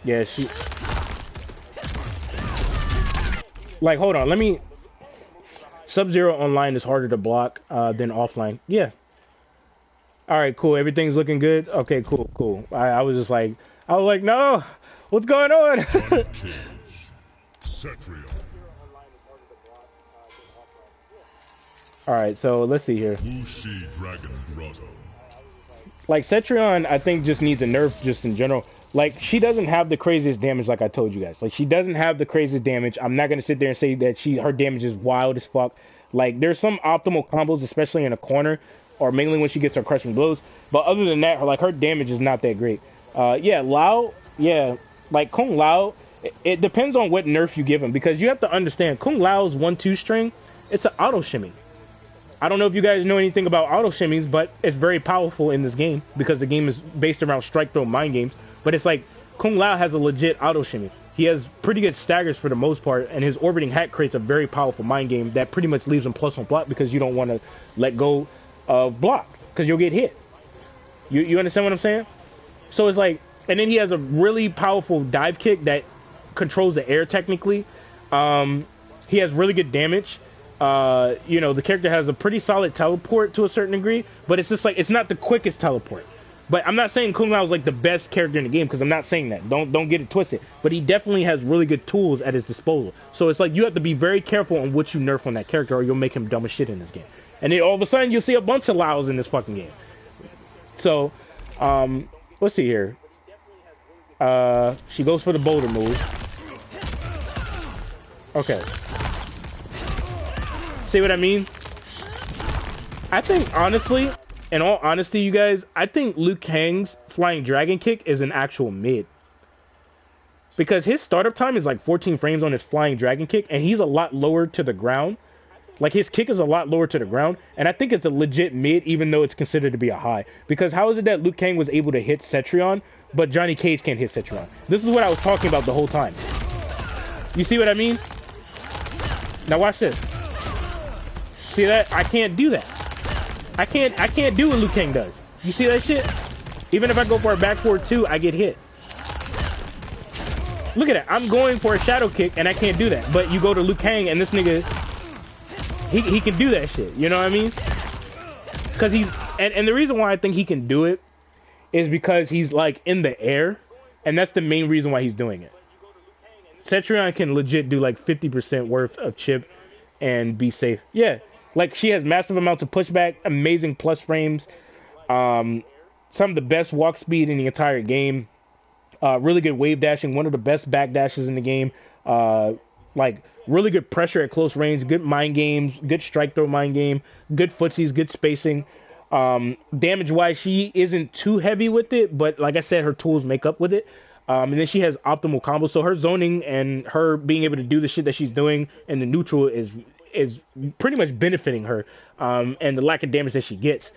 yeah, she like hold on, let me Sub-Zero online is harder to block than offline. Yeah. All right, cool. Everything's looking good. Okay, cool. I was like, no, what's going on? All right, so let's see here. Like Cetrion, I think just needs a nerf just in general. Like she doesn't have the craziest damage, like I told you guys. Like she doesn't have the craziest damage. I'm not gonna sit there and say that her damage is wild as fuck. Like there's some optimal combos, especially in a corner, or mainly when she gets her crushing blows. But other than that, her damage is not that great. Yeah, Lao, yeah, like Kung Lao. It depends on what nerf you give him because you have to understand Kung Lao's 1-2 string. It's an auto shimmy. I don't know if you guys know anything about auto shimmies, but it's very powerful in this game because the game is based around strike throw mind games. But it's like Kung Lao has a legit auto shimmy. He has pretty good staggers for the most part, and his orbiting hat creates a very powerful mind game that pretty much leaves him plus on block because you don't want to let go of block because you'll get hit. You understand what I'm saying? So it's like, and then he has a really powerful dive kick that controls the air technically. He has really good damage. You know, the character has a pretty solid teleport to a certain degree, but it's just like, it's not the quickest teleport. But I'm not saying Kung Lao is like the best character in the game because I'm not saying that. Don't get it twisted. But he definitely has really good tools at his disposal. So it's like you have to be very careful on what you nerf on that character or you'll make him dumb as shit in this game. And then all of a sudden you'll see a bunch of Laos in this fucking game. So, let's see here. She goes for the boulder move. Okay. See what I mean? I think, honestly, in all honesty, you guys, I think Liu Kang's flying dragon kick is an actual mid. Because his startup time is like 14 frames on his flying dragon kick, and he's a lot lower to the ground. Like, his kick is a lot lower to the ground, and I think it's a legit mid, even though it's considered to be a high. Because how is it that Liu Kang was able to hit Cetrion, but Johnny Cage can't hit Cetrion? This is what I was talking about the whole time. You see what I mean? Now watch this. See that? I can't do that. I can't do what Liu Kang does. You see that shit? Even if I go for a back forward 2, I get hit. Look at that. I'm going for a shadow kick and I can't do that. But you go to Liu Kang and this nigga, he can do that shit. You know what I mean? Because he's, and the reason why I think he can do it is because he's like in the air, and that's the main reason why he's doing it. Cetrion can legit do like 50% worth of chip and be safe. Yeah. Like, she has massive amounts of pushback, amazing plus frames, some of the best walk speed in the entire game, really good wave dashing, one of the best back dashes in the game, like, really good pressure at close range, good mind games, good strike throw mind game, good footsies, good spacing. Damage-wise, she isn't too heavy with it, but like I said, her tools make up with it. And then she has optimal combos, so her zoning and her being able to do the shit that she's doing in the neutral is pretty much benefiting her, and the lack of damage that she gets.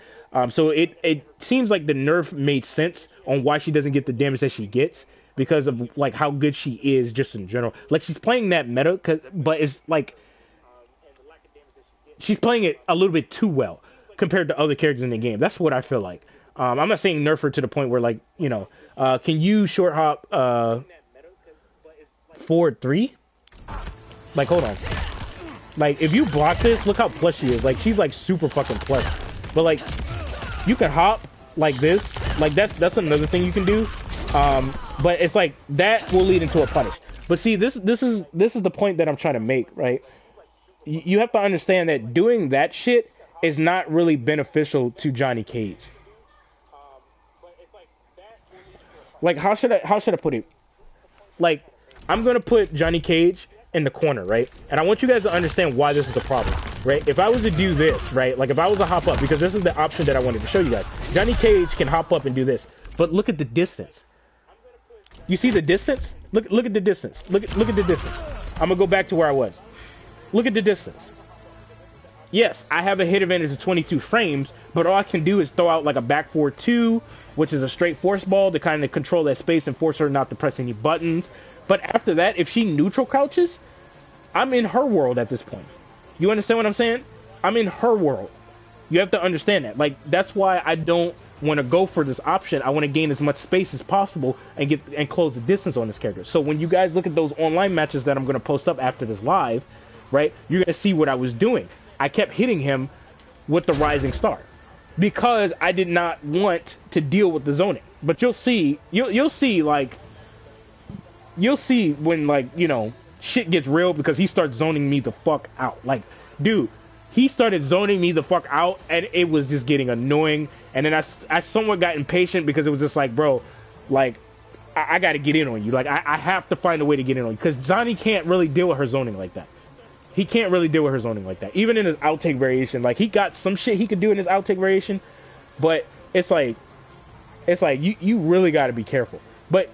So it seems like the nerf made sense on why she doesn't get the damage that she gets, because of like how good she is just in general. Like she's playing that meta, but it's like she's playing it a little bit too well compared to other characters in the game. That's what I feel like. I'm not saying nerf her to the point where like can you short hop forward 3? Like hold on. Like if you block this, look how plush she is. Like she's like super fucking plush. But like you can hop like this. Like that's another thing you can do. But it's like that will lead into a punish. But see, this is the point that I'm trying to make, right? You have to understand that doing that shit is not really beneficial to Johnny Cage. Like how should I put it? Like I'm gonna put Johnny Cage in the corner, right? And I want you guys to understand why this is a problem, right? If I was to do this, right? Like if I was to hop up, because this is the option that I wanted to show you guys. Johnny Cage can hop up and do this, but look at the distance. You see the distance? Look at the distance. Look at the distance. I'm gonna go back to where I was. Look at the distance. Yes, I have a hit advantage of 22 frames, but all I can do is throw out like a back 4-2, which is a straight force ball to kind of control that space and force her not to press any buttons. But after that, if she neutral crouches, I'm in her world at this point. You understand what I'm saying? I'm in her world. You have to understand that. Like, that's why I don't want to go for this option. I want to gain as much space as possible and close the distance on this character. So when you guys look at those online matches that I'm going to post up after this live, right, you're going to see what I was doing. I kept hitting him with the rising star because I did not want to deal with the zoning. But you'll see like you'll see when like shit gets real because he starts zoning me the fuck out. Like, dude, he started zoning me the fuck out and it was just getting annoying. And then I somewhat got impatient because it was just like, bro, like I got to get in on you. Like I have to find a way to get in on you because Johnny can't really deal with her zoning like that. He can't really deal with her zoning like that. Even in his outtake variation, like he got some shit he could do in his outtake variation, but it's like you really got to be careful. But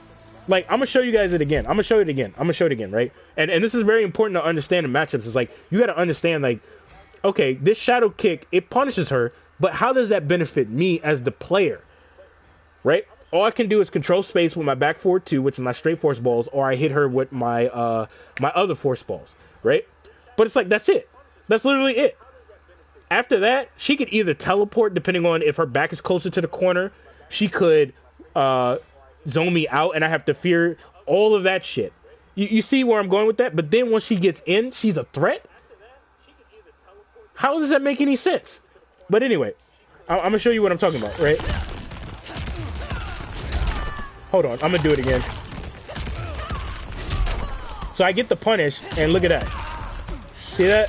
like I'm gonna show you guys it again. I'm gonna show it again, right? And this is very important to understand in matchups. It's like you got to understand, like, okay, this shadow kick, it punishes her, but how does that benefit me as the player, right? All I can do is control space with my back 4-2, which is my straight force balls, or I hit her with my my other force balls, right? But it's like, that's it. That's literally it. After that, she could either teleport, depending on if her back is closer to the corner. She could zone me out, and I have to fear all of that shit. You see where I'm going with that? But then once she gets in, she's a threat? How does that make any sense? But anyway, I'm going to show you what I'm talking about, right? Hold on, I'm going to do it again. So I get the punish, and look at that. See that?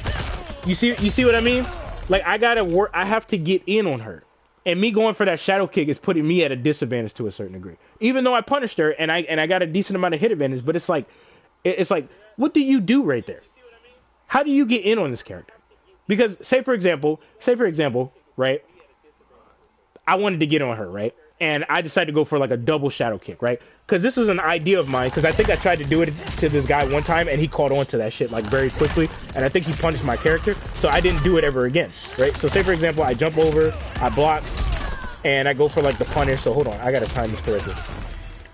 You see what I mean? Like I gotta work. I have to get in on her, and me going for that shadow kick is putting me at a disadvantage to a certain degree. Even though I punished her and I got a decent amount of hit advantage, but it's like what do you do right there? How do you get in on this character? Because say for example, right? I wanted to get on her, right? And I decided to go for like a double shadow kick, right? Because this is an idea of mine, because I think I tried to do it to this guy one time, and he caught on to that shit like very quickly, and I think he punished my character, so I didn't do it ever again, right? So say for example, I jump over, I block, and I go for like the punish. So hold on, I gotta time this correctly.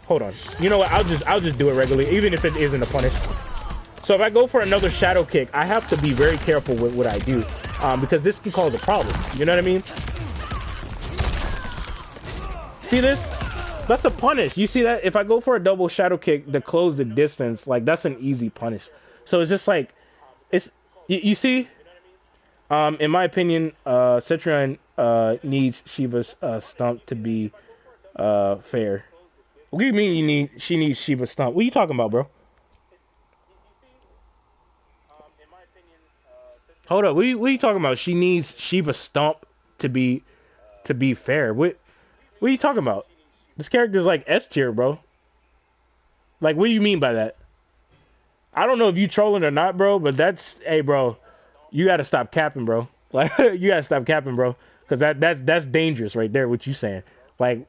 Hold on. You know what? I'll just do it regularly, even if it isn't a punish. So if I go for another shadow kick, I have to be very careful with what I do, because this can cause a problem. You know what I mean? See this? That's a punish. You see that? If I go for a double shadow kick to close the distance, like that's an easy punish. So it's just like, it's you see. In my opinion, Citrion needs Shiva's stump to be fair. What do you mean she needs Shiva's stump? What are you talking about, bro? Hold up. What are you talking about? She needs Shiva's stump to be fair. What are you talking about? This character's like S tier, bro. Like, what do you mean by that? I don't know if you trolling or not, bro, but that's, hey, bro, you gotta stop capping, bro. Like, you gotta stop capping, bro, because that's dangerous right there. What you saying? Like,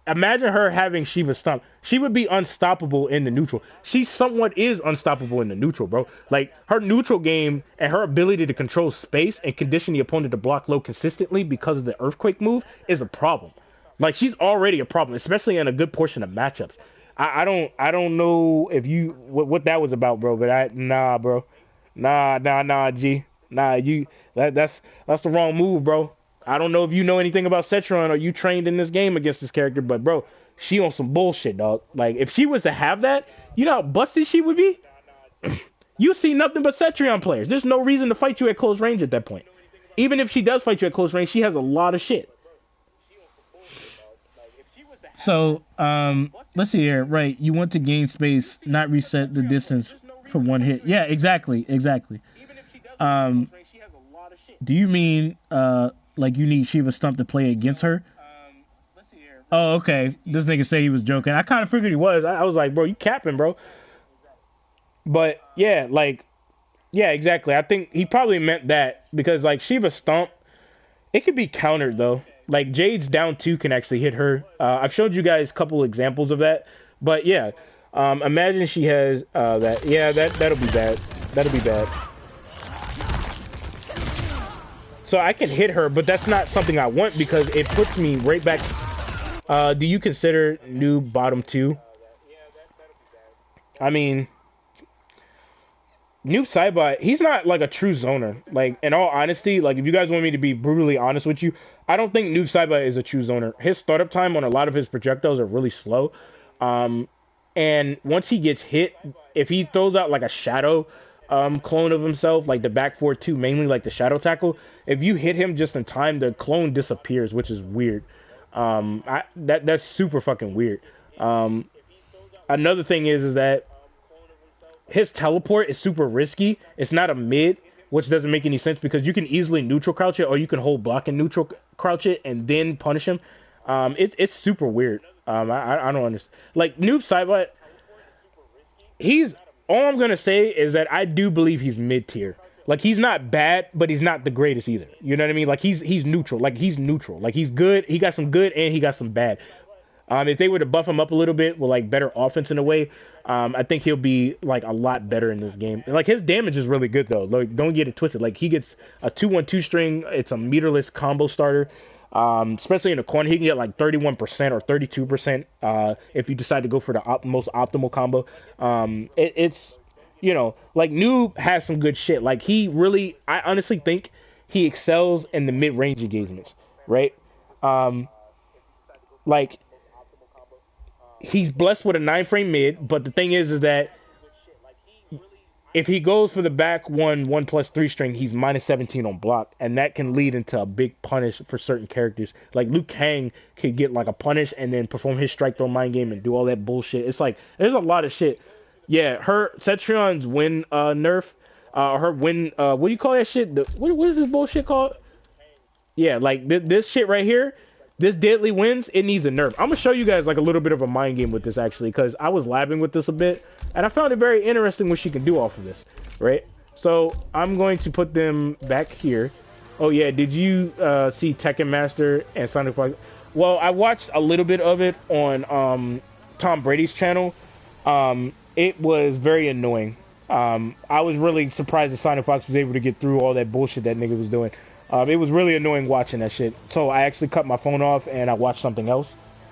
imagine her having Shiva's stump, she would be unstoppable in the neutral. She somewhat is unstoppable in the neutral, bro. Like, her neutral game and her ability to control space and condition the opponent to block low consistently because of the earthquake move is a problem. Like, she's already a problem, especially in a good portion of matchups. I don't know if you what that was about, bro. But nah, bro, nah, G, nah, that's the wrong move, bro. I don't know if you know anything about Cetron or you trained in this game against this character, but bro, she on some bullshit, dog. Like if she was to have that, you know how busted she would be. You see nothing but Cetrion players. There's no reason to fight you at close range at that point. Even if she does fight you at close range, she has a lot of shit. So, let's see here. Right, you want to gain space, not reset the distance from one hit. Yeah, exactly. Do you mean, like you need Shiva Stump to play against her? Oh, okay. This nigga say he was joking. I kind of figured he was. I was like, bro, you capping, bro. But, yeah, like, yeah, exactly. I think he probably meant that because, like, Shiva Stump, it could be countered, though. Like, Jade's down 2 can actually hit her. I've showed you guys a couple examples of that. But, yeah, imagine she has that. Yeah, that'll be bad. That'll be bad. So I can hit her, but that's not something I want because it puts me right back. Do you consider noob bottom 2? I mean, noob Sidebot, he's not like a true zoner. Like, in all honesty, like if you guys want me to be brutally honest with you, I don't think noob Sidebot is a true zoner. His startup time on a lot of his projectiles are really slow. And once he gets hit, if he throws out like a shadow clone of himself, like the back 4-2, mainly like the shadow tackle, if you hit him just in time, the clone disappears, which is weird. That's super fucking weird. Another thing is that his teleport is super risky. It's not a mid, which doesn't make any sense because you can easily neutral crouch it, or you can hold block and neutral crouch it and then punish him. It's super weird. I don't understand. Like noob Sidebot, all I'm gonna say is that I do believe he's mid tier. Like he's not bad, but he's not the greatest either. You know what I mean? Like he's neutral. Like he's neutral. Like he's good. He got some good and he got some bad. If they were to buff him up a little bit with like better offense in a way, I think he'll be like a lot better in this game. And, like his damage is really good though. Like don't get it twisted. Like he gets a 2-1-2 string. It's a meterless combo starter. Especially in the corner, he can get like 31% or 32% if you decide to go for the most optimal combo. It's you know, like Noob has some good shit. Like I honestly think he excels in the mid-range engagements, right? Like he's blessed with a 9-frame mid, but the thing is that if he goes for the back 1+3 string, he's -17 on block, and that can lead into a big punish for certain characters. Like Liu Kang could get like a punish and then perform his strike throw mind game and do all that bullshit. It's like there's a lot of shit. Yeah, her Cetrion's win nerf, her win what do you call that shit? What is this bullshit called? Yeah, like this shit right here. This deadly wins, it needs a nerf. I'm gonna show you guys like a little bit of a mind game with this actually, because I was labbing with this a bit, and I found it very interesting what she can do off of this, right? So I'm going to put them back here. Oh yeah, did you see Tekken Master and Sonic Fox? Well, I watched a little bit of it on Tom Brady's channel. It was very annoying. I was really surprised that Sonic Fox was able to get through all that bullshit that nigga was doing. It was really annoying watching that shit. So I actually cut my phone off and I watched something else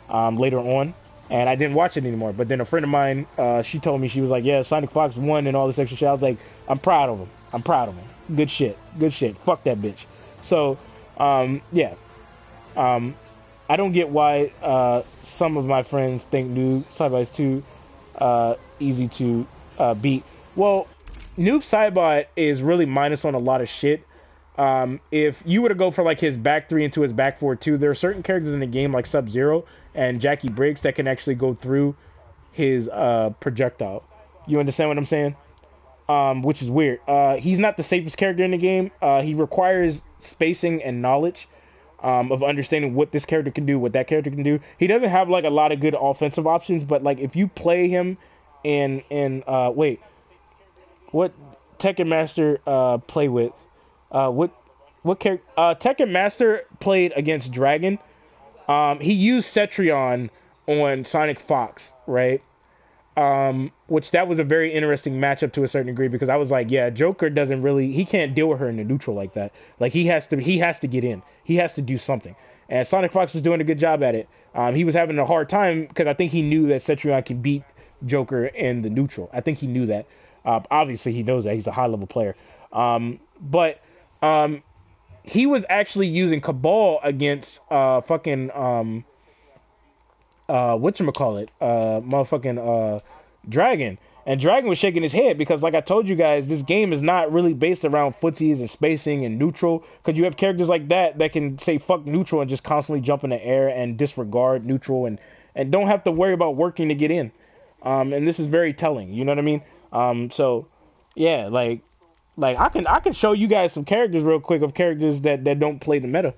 later on. And I didn't watch it anymore. But then a friend of mine, she told me, she was like, yeah, Sonic Fox won and all this extra shit. I was like, I'm proud of him. I'm proud of him. Good shit. Good shit. Fuck that bitch. So, yeah. I don't get why some of my friends think Noob Sidebot is too easy to beat. Well, Noob Sidebot is really minus on a lot of shit. If you were to go for like his back 3 into his back 4-2, there are certain characters in the game like Sub-Zero and Jackie Briggs that can actually go through his projectile. You understand what I'm saying? Which is weird. He's not the safest character in the game. He requires spacing and knowledge of understanding what this character can do, what that character can do. He doesn't have like a lot of good offensive options, but like if you play him in wait, what Tekken Master play with? What character? Tekken Master played against Dragon. He used Cetrion on Sonic Fox, right? Which that was a very interesting matchup to a certain degree because I was like, yeah, Joker doesn't really, he can't deal with her in the neutral like that. Like he has to get in. He has to do something. and Sonic Fox was doing a good job at it. He was having a hard time because I think he knew that Cetrion could beat Joker in the neutral. I think he knew that. Obviously, he knows that. He's a high-level player. But he was actually using Cabal against whatchamacallit, Dragon. And Dragon was shaking his head because, like I told you guys, this game is not really based around footsies and spacing and neutral. Because you have characters like that can say fuck neutral and just constantly jump in the air and disregard neutral and don't have to worry about working to get in. And this is very telling. You know what I mean? So, yeah, like I can show you guys some characters real quick of characters that don't play the meta.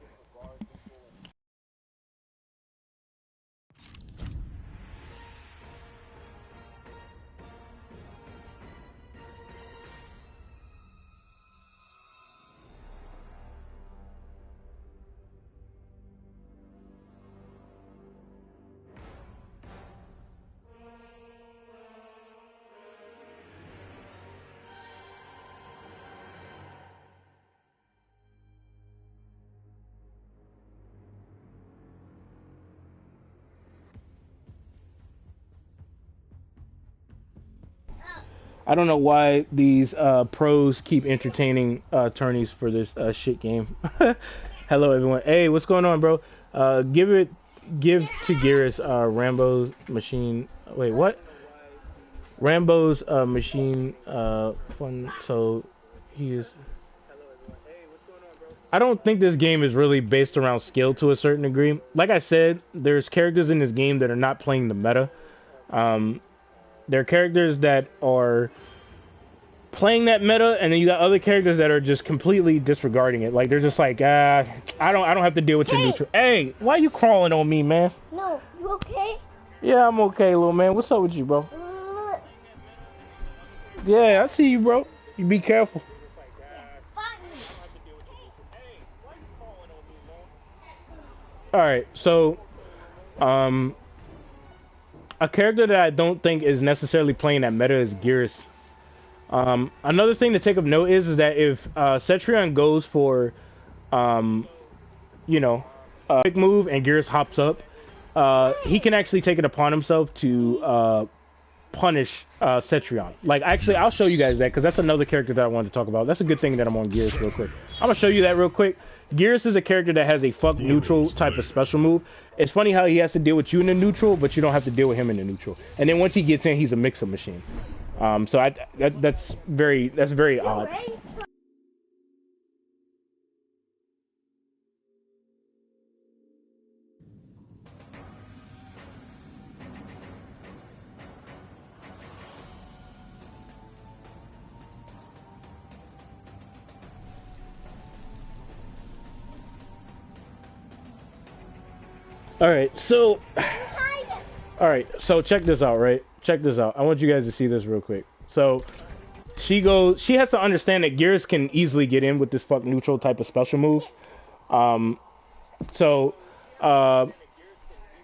I don't know why these pros keep entertaining tourneys for this shit game. Hello everyone. Hey, what's going on, bro? Give to Geras Rambo's machine. Wait, what? Rambo's machine fun. So he is. I don't think this game is really based around skill to a certain degree. Like I said, there's characters in this game that are not playing the meta. There are characters that are playing that meta, and then you got other characters that are just completely disregarding it. Like they're just like, I don't have to deal with your neutral. Hey, why you crawling on me, man?
No, you okay?
Yeah, I'm okay, little man. What's up with you, bro? Yeah, I see you, bro. You be careful. All right, so, a character that I don't think is necessarily playing that meta is Geras. Another thing to take of note is that if Cetrion goes for, a quick move and Geras hops up, he can actually take it upon himself to punish Cetrion. Like, actually, I'll show you guys that because that's another character that I wanted to talk about. That's a good thing that I'm on Geras real quick. I'm gonna show you that real quick. Geras is a character that has a fuck neutral type of special move. It's funny how he has to deal with you in the neutral, but you don't have to deal with him in the neutral. And then once he gets in, he's a mix-up machine. So that's very odd. Alright, so check this out, right? Check this out. I want you guys to see this real quick. So she has to understand that Geras can easily get in with this fuck neutral type of special move.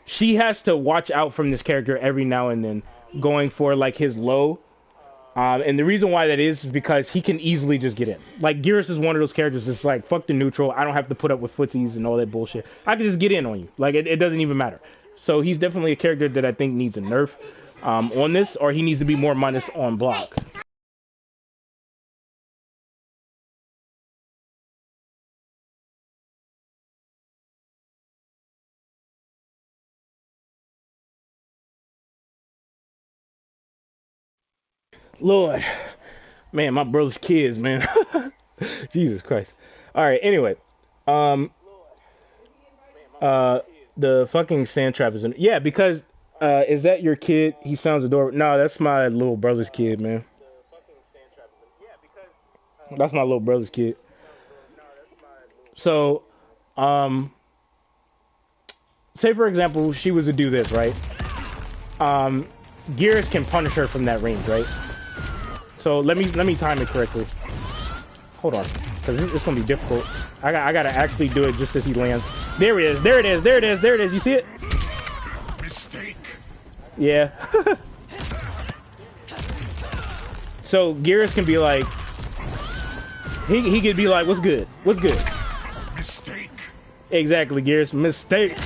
She has to watch out from this character every now and then, going for like his low. And the reason why that is because he can easily just get in. Like, Geras is one of those characters that's like, fuck the neutral, I don't have to put up with footsies and all that bullshit. I can just get in on you. Like, it doesn't even matter. So he's definitely a character that I think needs a nerf on this, or he needs to be more minus on block. Lord, man, my brother's kids, man. Jesus Christ. All right. Anyway, the fucking sand trap is in. Yeah, because is that your kid? He sounds adorable. No, that's my little brother's kid, man. That's my little brother's kid. So, say for example, she was to do this, right? Geras can punish her from that range, right? So let me time it correctly. Hold on, because it's gonna be difficult. I gotta actually do it just as he lands. There it is. There it is. There it is. There it is. You see it? Mistake. Yeah. So Geras can be like, he could be like, what's good? What's good? Mistake. Exactly, Gears. Mistake.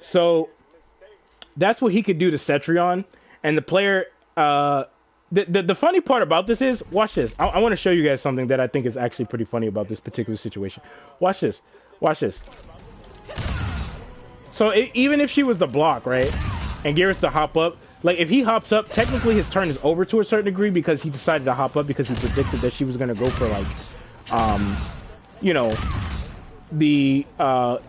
So that's what he could do to Cetrion, and the player. The funny part about this is, watch this. I want to show you guys something that I think is actually pretty funny about this particular situation. Watch this. Watch this. So even if she was the block, right, and Garrett's to hop up, like if he hops up, technically his turn is over to a certain degree because he decided to hop up because he predicted that she was gonna go for like, you know,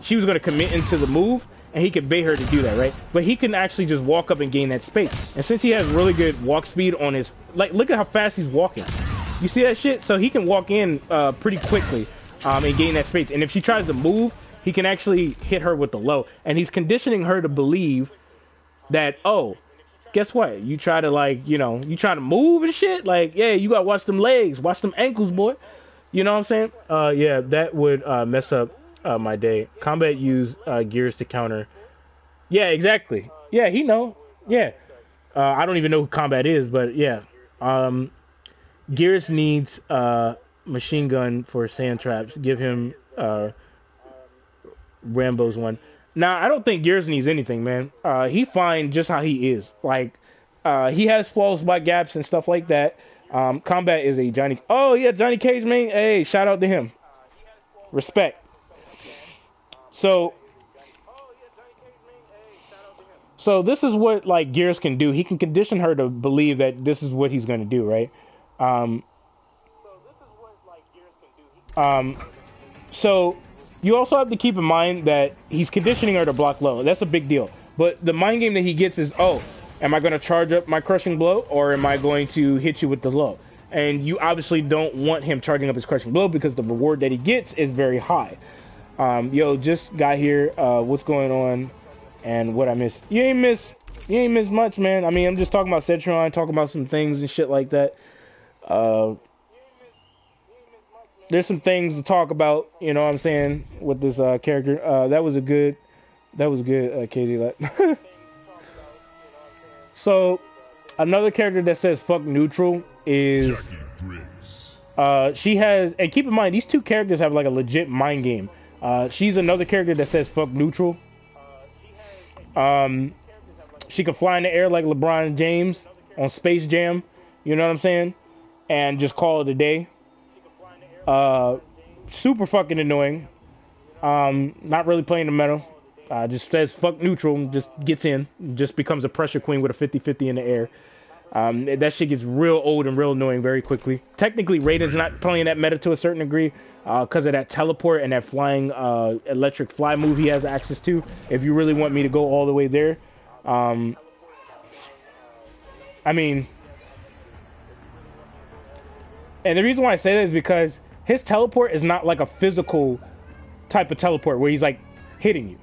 she was gonna commit into the move, and he could bait her to do that, right? But he can actually just walk up and gain that space. And since he has really good walk speed on his, like, look at how fast he's walking. You see that shit? So he can walk in pretty quickly and gain that space. And if she tries to move, he can actually hit her with the low. And he's conditioning her to believe that, oh, guess what? You try to, like, you know, you try to move and shit? Like, yeah, you gotta watch them legs, watch them ankles, boy. You know what I'm saying? Yeah, that would mess up my day. Combat use Gears to counter. Yeah, exactly. Yeah, he know. Yeah. I don't even know who Combat is, but yeah. Gears needs machine gun for sand traps. Give him Rambo's one. Now, I don't think Gears needs anything, man. He fine just how he is. Like, he has flaws by gaps and stuff like that. Combat is a Johnny. Oh yeah, Johnny Cage, man. Hey, shout out to him. Respect. So this is what like Gears can do. He can condition her to believe that this is what he's gonna do, right? So you also have to keep in mind that he's conditioning her to block low. That's a big deal. But the mind game that he gets is, oh, am I going to charge up my crushing blow, or am I going to hit you with the low? And you obviously don't want him charging up his crushing blow because the reward that he gets is very high. Yo, just got here. What's going on? And what I missed? You ain't miss much, man. I mean, I'm just talking about Cetrion, talking about some things and shit like that. There's some things to talk about, you know what I'm saying, with this character. That was good, Katie. So, another character that says fuck neutral is she has, and keep in mind, these two characters have like a legit mind game. She's another character that says fuck neutral. She can fly in the air like LeBron James on Space Jam, you know what I'm saying, and just call it a day. Super fucking annoying. Not really playing the meta. Just says fuck neutral, just gets in, just becomes a pressure queen with a 50-50 in the air. That shit gets real old and real annoying very quickly. Technically, Raiden's not playing that meta to a certain degree because of that teleport and that flying electric fly move he has access to. If you really want me to go all the way there. I mean, and the reason why I say that is because his teleport is not like a physical type of teleport where he's like hitting you.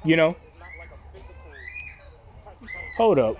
You know? Hold up.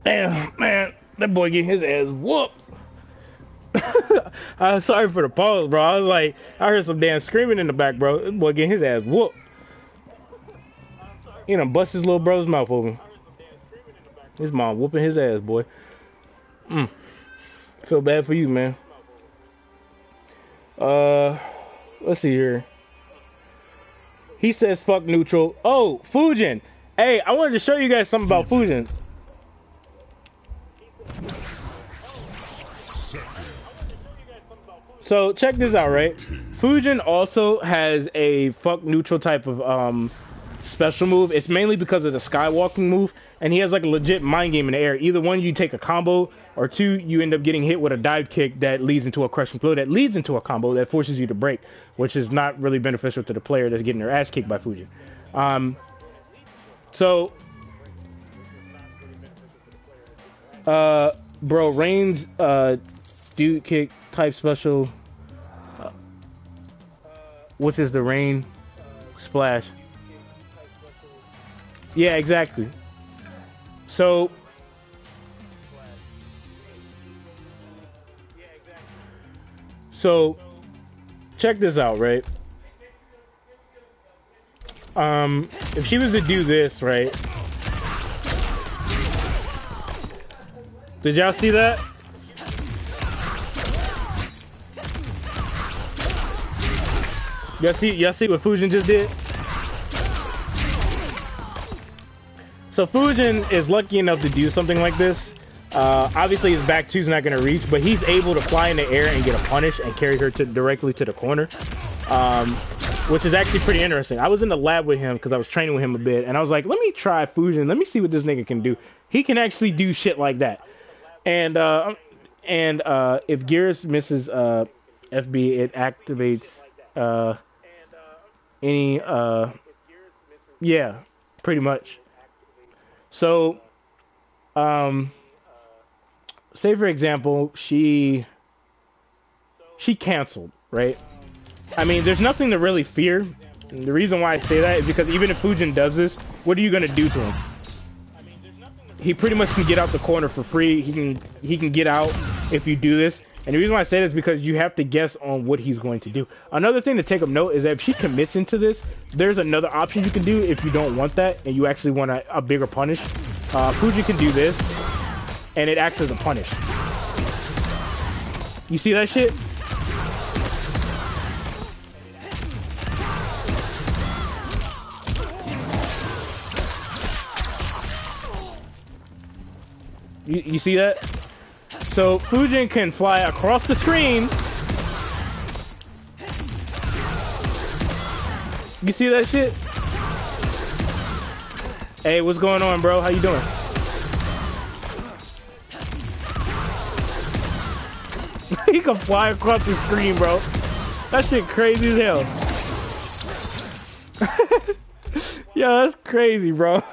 Damn, man, that boy getting his ass whooped. I'm sorry for the pause, bro. I was like, I heard some damn screaming in the back, bro. That boy getting his ass whooped. You know, bust his little brother's mouth open. His mom whooping his ass, boy. Feel bad for you, man. Let's see here. He says fuck neutral. Oh, Fujin. Hey, I wanted to show you guys something about Fujin. So check this out, right? Fujin also has a fuck neutral type of special move. It's mainly because of the skywalking move, and he has like a legit mind game in the air. Either one, you take a combo, or two, you end up getting hit with a dive kick that leads into a crushing blow that leads into a combo that forces you to break, which is not really beneficial to the player that's getting their ass kicked by Fujin. So, bro, range, dude kick type special, which is the rain splash. Yeah, exactly. So, check this out, right? If she was to do this, right? Did y'all see that? Y'all see what Fujin just did? So Fujin is lucky enough to do something like this. Obviously his back two's not gonna reach, but he's able to fly in the air and get a punish and carry her directly to the corner. Which is actually pretty interesting. I was in the lab with him because I was training with him a bit, and I was like, let me try Fujin, let me see what this nigga can do. He can actually do shit like that. And if Geras misses FB, it activates any yeah, pretty much. So say for example, she canceled, right? I mean, there's nothing to really fear. And the reason why I say that is because even if Fujin does this, what are you gonna do to him? He pretty much can get out the corner for free. He can get out if you do this. And the reason why I say this is because you have to guess on what he's going to do. Another thing to take up note is that if she commits into this, there's another option you can do if you don't want that and you actually want a bigger punish. Fujin can do this, and it acts as a punish. You see that shit? You see that? So Fujin can fly across the screen. You see that shit? Hey, what's going on, bro? How you doing? He can fly across the screen, bro. That shit crazy as hell. Yo, that's crazy, bro.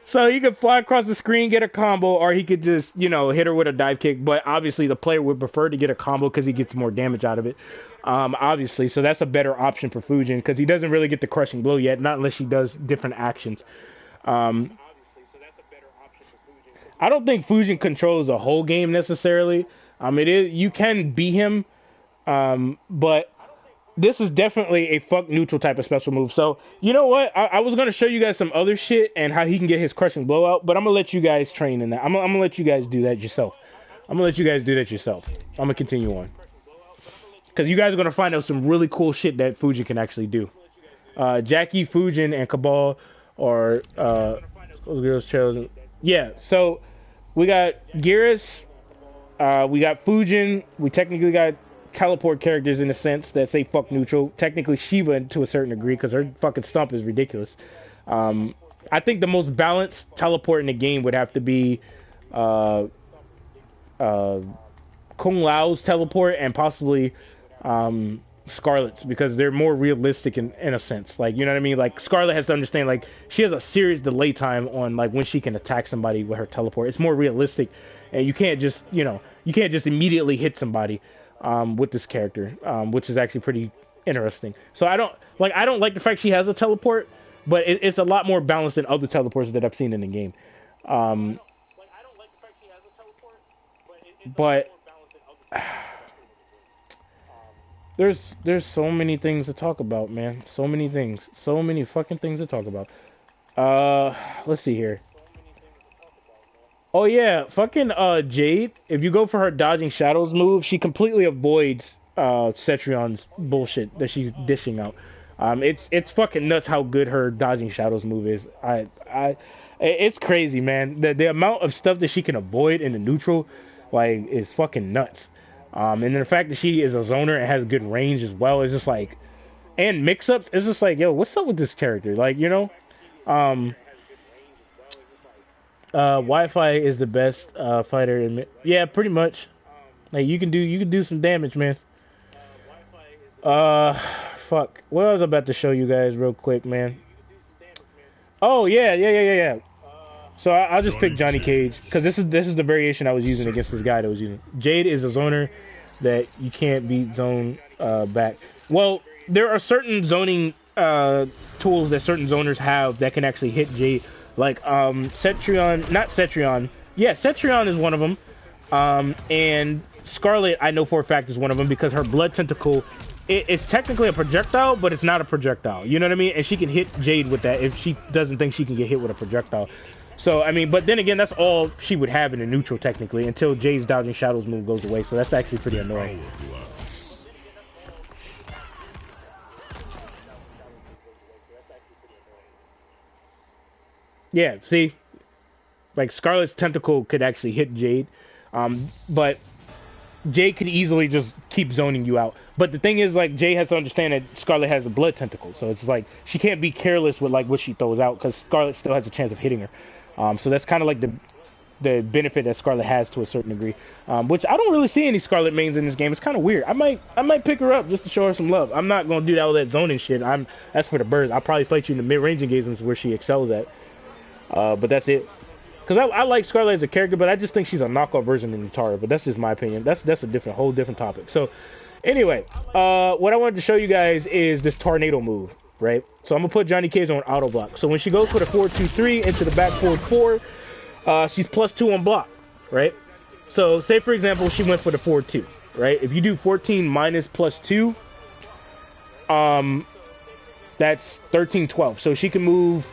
So he could fly across the screen, get a combo, or he could just, you know, hit her with a dive kick. But obviously the player would prefer to get a combo because he gets more damage out of it. Obviously, so that's a better option for Fujin because he doesn't really get the crushing blow yet, not unless she does different actions. I don't think Fujin controls the whole game necessarily. You can beat him, but this is definitely a fuck neutral type of special move. So, you know what? I was going to show you guys some other shit and how he can get his crushing blowout, but I'm going to let you guys train in that. I'm going to let you guys do that yourself. I'm going to continue on. Because you guys are going to find out some really cool shit that Fujin can actually do. Jackie, Fujin, and Cabal are those girls chosen. Yeah, so we got Geras, we got Fujin, we technically got teleport characters in a sense that say fuck neutral. Technically Shiva to a certain degree because her fucking stomp is ridiculous. I think the most balanced teleport in the game would have to be Kung Lao's teleport and possibly Scarlet's, because they're more realistic in a sense. Like, you know what I mean? Like, Scarlet has to understand, like, she has a serious delay time on, like, when she can attack somebody with her teleport. It's more realistic, and you can't just, you know, you can't just immediately hit somebody with this character, which is actually pretty interesting. So I don't like the fact she has a teleport, but it's a lot more balanced than other teleports that I've seen in the game. But there's so many things to talk about, man. So many things. So many fucking things to talk about. Let's see here. Oh yeah, fucking Jade, if you go for her dodging shadows move, she completely avoids Cetrion's bullshit that she's dishing out. It's fucking nuts how good her dodging shadows move is. It's crazy, man. The amount of stuff that she can avoid in the neutral, like, is fucking nuts. And then the fact that she is a zoner and has good range as well is just like, and mix-ups, it's just like, yo, what's up with this character? Like, you know, Wi-Fi is the best fighter in, yeah, pretty much. Like you can do some damage, man. Fuck. What I was about to show you guys real quick, man. Oh yeah. So I'll just pick Johnny Cage because this is the variation I was using against this guy that was using. Jade is a zoner that you can't beat zone back. Well, there are certain zoning tools that certain zoners have that can actually hit Jade, like Cetrion, not Cetrion. Yeah, Cetrion is one of them. And Scarlet, I know for a fact, is one of them because her blood tentacle, it's technically a projectile, but it's not a projectile. You know what I mean? And she can hit Jade with that if she doesn't think she can get hit with a projectile. So, I mean, but then again, that's all she would have in a neutral, technically, until Jade's Dodging Shadows move goes away. So that's actually pretty annoying. Yeah, see? Like, Scarlet's Tentacle could actually hit Jade. But Jade could easily just keep zoning you out. But the thing is, like, Jade has to understand that Scarlet has a blood tentacle. So it's like, she can't be careless with, like, what she throws out, because Scarlet still has a chance of hitting her. So that's kind of like the benefit that Scarlet has to a certain degree, which I don't really see any Scarlet mains in this game. It's kind of weird. I might pick her up just to show her some love. I'm not gonna do all that zoning shit. That's for the birds. I'll probably fight you in the mid-range engagements where she excels at. But that's it. Because I like Scarlet as a character, but I just think she's a knockoff version of Nutara. But that's just my opinion. That's a whole different topic. So anyway, what I wanted to show you guys is this tornado move. Right, so I'm gonna put Johnny Cage on auto block. So when she goes for the 4-2-3 into the back forward 4, she's +2 on block, right? So say for example she went for the 4-2, right? If you do 14 minus +2, that's 13-12. So she can move,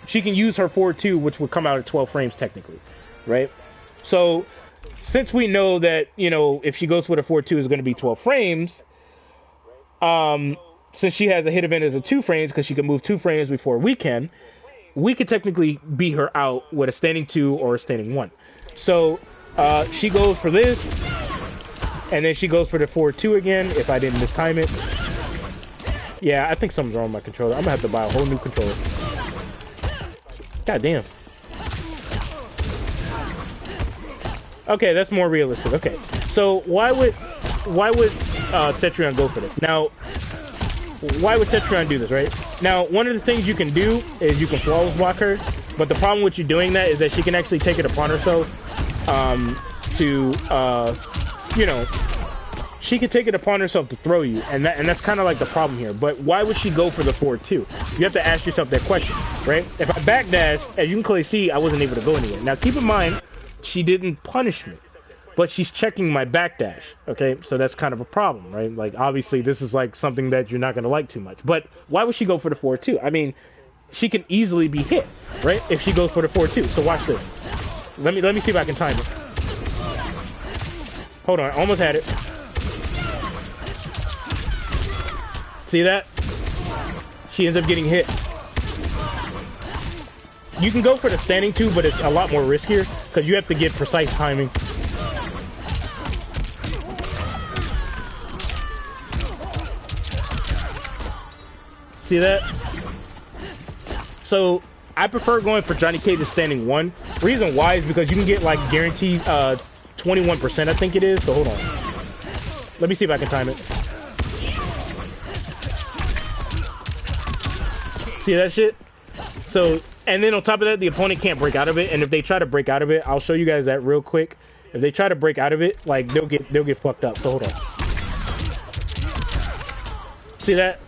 she can use her 4-2, which would come out at 12 frames technically, right? So since we know that, you know, if she goes for the 4-2 is going to be 12 frames, since she has a hit advantage of 2 frames because she can move 2 frames before we could technically beat her out with a standing 2 or a standing 1. So she goes for this, and then she goes for the 4-2 again if I didn't mistime it. Yeah, I think something's wrong with my controller. I'm gonna have to buy a whole new controller. God damn. Okay, that's more realistic. Okay, so why would Cetrion go for this? Now, why would Cetrion do this, right? Now, one of the things you can do is you can flawless block her, but the problem with you doing that is that she can actually take it upon herself you know, she can take it upon herself to throw you, and that's kind of like the problem here. But why would she go for the 4-2? You have to ask yourself that question, right? If I backdash, as you can clearly see, I wasn't able to go anywhere. Now, keep in mind, she didn't punish me, but she's checking my backdash, okay? So that's kind of a problem, right? Like, obviously, this is, like, something that you're not going to like too much. But why would she go for the 4-2? I mean, she can easily be hit, right? If she goes for the 4-2. So watch this. Let me see if I can time it. Hold on, almost had it. See that? She ends up getting hit. You can go for the standing 2, but it's a lot more riskier because you have to get precise timing. See that? So I prefer going for Johnny Cage's standing 1. Reason why is because you can get like guaranteed 21%, I think it is. So hold on. Let me see if I can time it. See that shit? So, and then on top of that, the opponent can't break out of it. And if they try to break out of it, I'll show you guys that real quick. If they try to break out of it, like they'll get fucked up. So hold on. See that?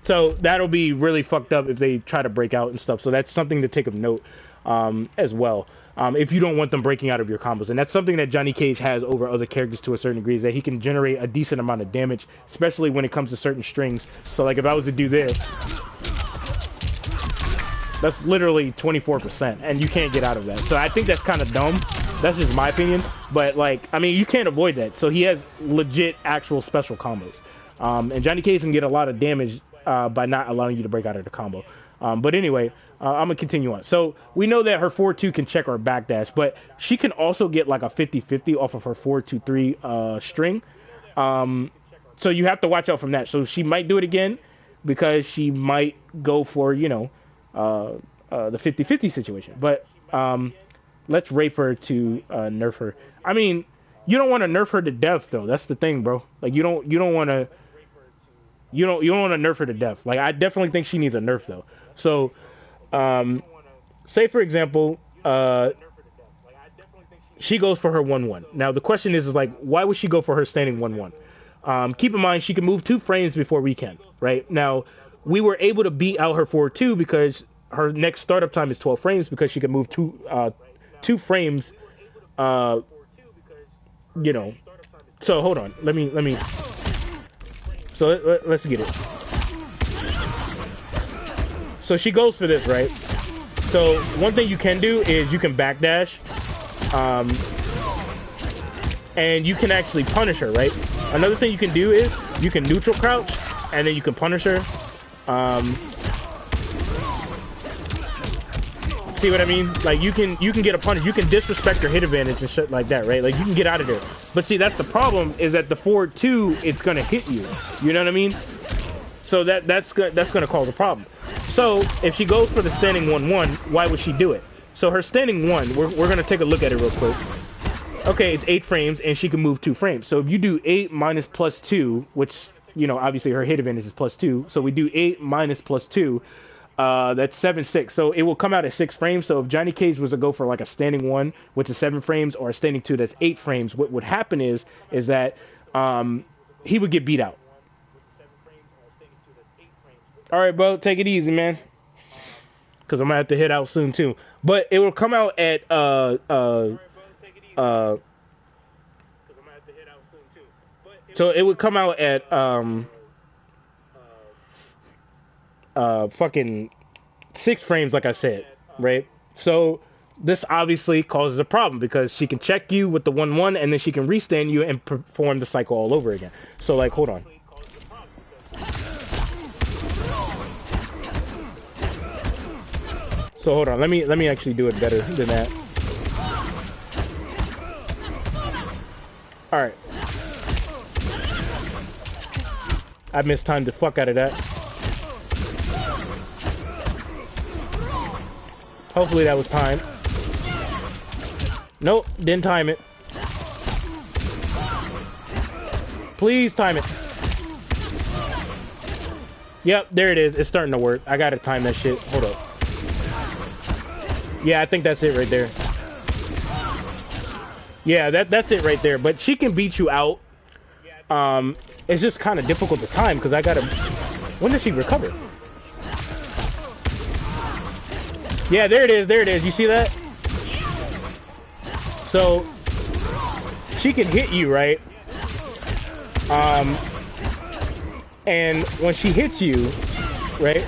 So that'll be really fucked up if they try to break out and stuff. So that's something to take of note as well. If you don't want them breaking out of your combos. And that's something that Johnny Cage has over other characters to a certain degree, is that he can generate a decent amount of damage, especially when it comes to certain strings. So like if I was to do this, that's literally 24%, and you can't get out of that. So I think that's kind of dumb. That's just my opinion. But like, I mean, you can't avoid that. So he has legit actual special combos. And Johnny Cage can get a lot of damage by not allowing you to break out of the combo. But anyway, I'm gonna continue on. So we know that her 4-2 can check our backdash, but she can also get like a 50-50 off of her 4-2-3 string. So you have to watch out from that. So she might do it again because she might go for, you know, the 50-50 situation. But let's rape her to nerf her. I mean, you don't want to nerf her to death though. That's the thing, bro. Like you don't want to nerf her to death. Like I definitely think she needs a nerf though. So say for example, she goes for her 1-1. Now the question is like, why would she go for her standing 1-1? Keep in mind she can move 2 frames before we can. Right now, we were able to beat out her 4-2 because her next startup time is 12 frames because she can move 2 frames. You know. So hold on. Let me. So let's get it. So she goes for this, right? So one thing you can do is you can backdash, and you can actually punish her, right? Another thing you can do is you can neutral crouch, and then you can punish her. See what I mean? Like you can get a punish. You can disrespect her hit advantage and shit like that, right? Like you can get out of there. But see, that's the problem is that the 4-2 it's gonna hit you. You know what I mean? So that's gonna cause a problem. So if she goes for the standing 1-1, why would she do it? So her standing 1, we're gonna take a look at it real quick. Okay, it's 8 frames and she can move 2 frames. So if you do 8 minus plus 2, which you know obviously her hit advantage is plus 2. So we do 8 minus plus 2. That's 7-6. So it will come out at 6 frames. So if Johnny Cage was to go for like a standing 1, which is 7 frames, or a standing 2 that's 8 frames, what would happen is that he would get beat out. All right, bro, take it easy, man. Because I'm gonna have to hit out soon too. But it will come out at so it would come out at fucking 6 frames, like I said, right? So this obviously causes a problem because she can check you with the 1-1 and then she can restand you and perform the cycle all over again. So like, hold on. So hold on, let me actually do it better than that. All right. I mistimed the fuck out of that. Hopefully that was timed. Nope, didn't time it. Please time it. Yep, there it is. It's starting to work. I gotta time that shit. Hold up. Yeah, I think that's it right there. Yeah, that's it right there. But she can beat you out. It's just kind of difficult to time because I gotta... When does she recover? Yeah, there it is. There it is. You see that? So she can hit you, right? And when she hits you, right?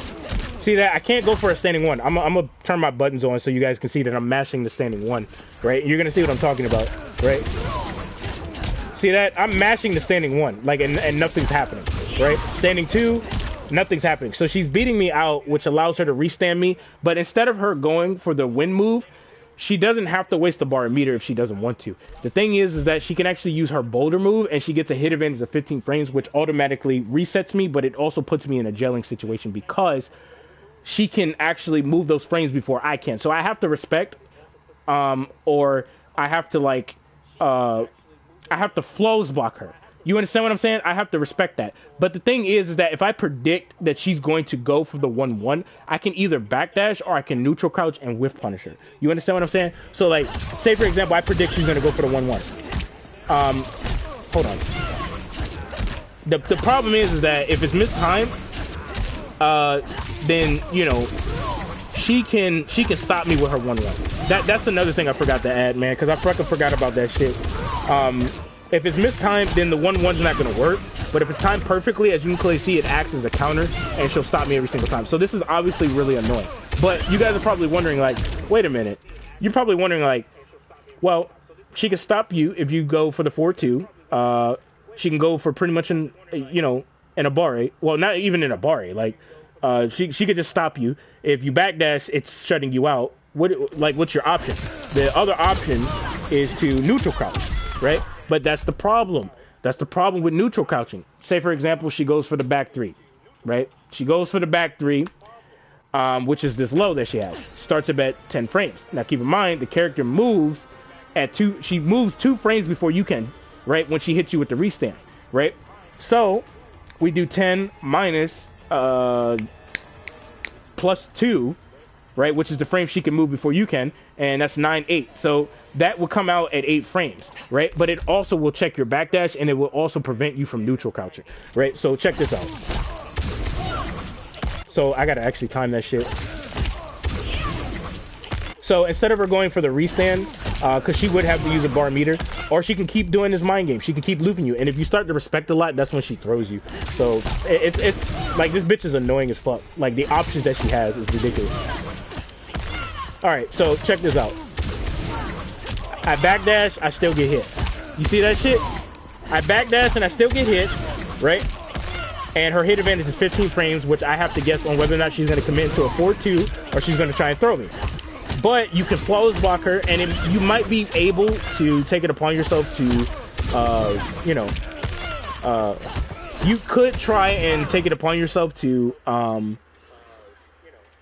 See that? I can't go for a standing 1. I'm gonna turn my buttons on so you guys can see that I'm mashing the standing 1, right? You're gonna see what I'm talking about, right? See that? I'm mashing the standing 1, like, and nothing's happening, right? Standing 2, nothing's happening. So she's beating me out, which allows her to restand me. But instead of her going for the win move, she doesn't have to waste the bar and meter if she doesn't want to. The thing is that she can actually use her boulder move, and she gets a hit advantage of 15 frames, which automatically resets me, but it also puts me in a gelling situation because she can actually move those frames before I can. So I have to respect, or I have to like, I have to flows block her. You understand what I'm saying? I have to respect that. But the thing is that if I predict that she's going to go for the 1-1, I can either backdash or I can neutral crouch and whiff punish her. You understand what I'm saying? So like, say for example, I predict she's going to go for the 1-1. Hold on. The problem is that if it's mistimed, then, you know, she can stop me with her 1-1. That's another thing I forgot to add, man, because I fucking forgot about that shit. If it's mistimed, then the 1-1's not going to work. But if it's timed perfectly, as you can clearly see, it acts as a counter, and she'll stop me every single time. So this is obviously really annoying. But you guys are probably wondering, like, wait a minute. You're probably wondering, like, well, she can stop you if you go for the 4-2. She can go for pretty much in, you know, in a bar. Well, not even in a bar. Like, She could just stop you. If you backdash, it's shutting you out. What's your option? The other option is to neutral crouch, right? But that's the problem. That's the problem with neutral crouching. Say for example, she goes for the back three, right? She goes for the back three, which is this low that she has. Starts up at 10 frames. Now keep in mind, the character moves at two. She moves 2 frames before you can, right? When she hits you with the restand, right? So we do 10 minus plus 2, right? Which is the frame she can move before you can, and that's 9/8. So that will come out at 8 frames, right? But it also will check your backdash, and it will also prevent you from neutral crouching, right? So check this out. So I gotta actually time that shit. So instead of her going for the restand, because she would have to use a bar meter, or she can keep doing this mind game. She can keep looping you, and if you start to respect a lot, that's when she throws you. So it's like, this bitch is annoying as fuck. Like, the options that she has is ridiculous. All right, so check this out. I backdash, I still get hit. You see that shit? I backdash and I still get hit, right? And her hit advantage is 15 frames, which I have to guess on whether or not she's going to commit to a 4-2 or she's going to try and throw me. But you can flawless block her, and you might be able to take it upon yourself to, you could try and take it upon yourself to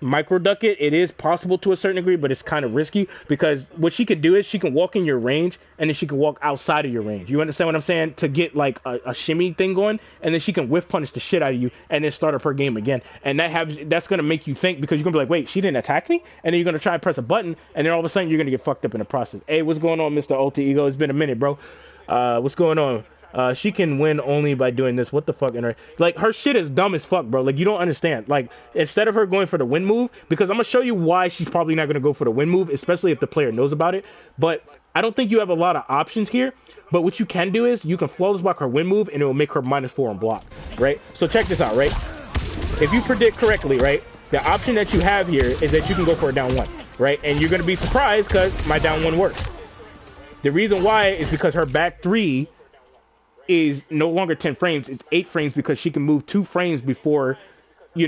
micro duck it. It is possible to a certain degree, but it's kind of risky, because what she could do is she can walk in your range, and then she can walk outside of your range. You understand what I'm saying? To get like a shimmy thing going, and then she can whiff punish the shit out of you, and then start up her game again. And that's gonna make you think, because you're gonna be like, wait, she didn't attack me, and then you're gonna try and press a button, and then all of a sudden you're gonna get fucked up in the process. Hey, what's going on, Mr. Alter Ego? It's been a minute, bro. What's going on? She can win only by doing this. What the fuck? Like, her shit is dumb as fuck, bro. Like, you don't understand. Like, instead of her going for the win move, because I'm gonna show you why she's probably not gonna go for the win move, especially if the player knows about it. But I don't think you have a lot of options here. But what you can do is you can flawless block her win move, and it will make her -4 on block, right? So check this out, right? If you predict correctly, right, the option that you have here is that you can go for a down 1, right? And you're gonna be surprised because my down 1 works. The reason why is because her back 3 is no longer 10 frames, it's 8 frames, because she can move 2 frames before, you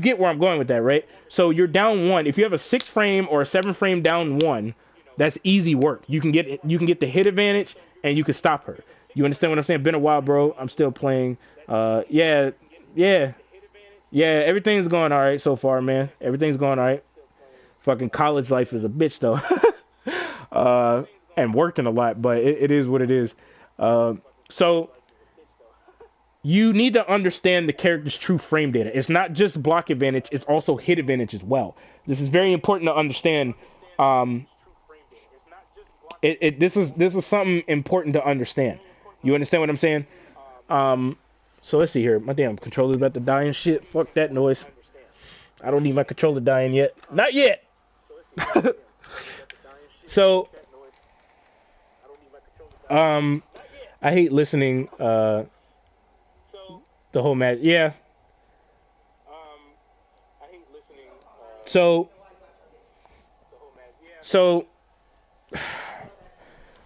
get where I'm going with that, right? So you're down 1. If you have a 6 frame or a 7 frame down 1, that's easy work. You can get the hit advantage, and you can stop her. You understand what I'm saying? Been a while, bro. I'm still playing. Yeah, everything's going all right so far, man. Everything's going all right. Fucking college life is a bitch, though. And working a lot, but it is what it is. So you need to understand the character's true frame data. It's not just block advantage, it's also hit advantage as well. This is very important to understand. This is something important to understand. You understand what I'm saying? So let's see here. My damn controller's about to die and shit. Fuck that noise. I don't need my controller dying yet. Not yet. So I hate listening the whole match. Yeah. I hate listening so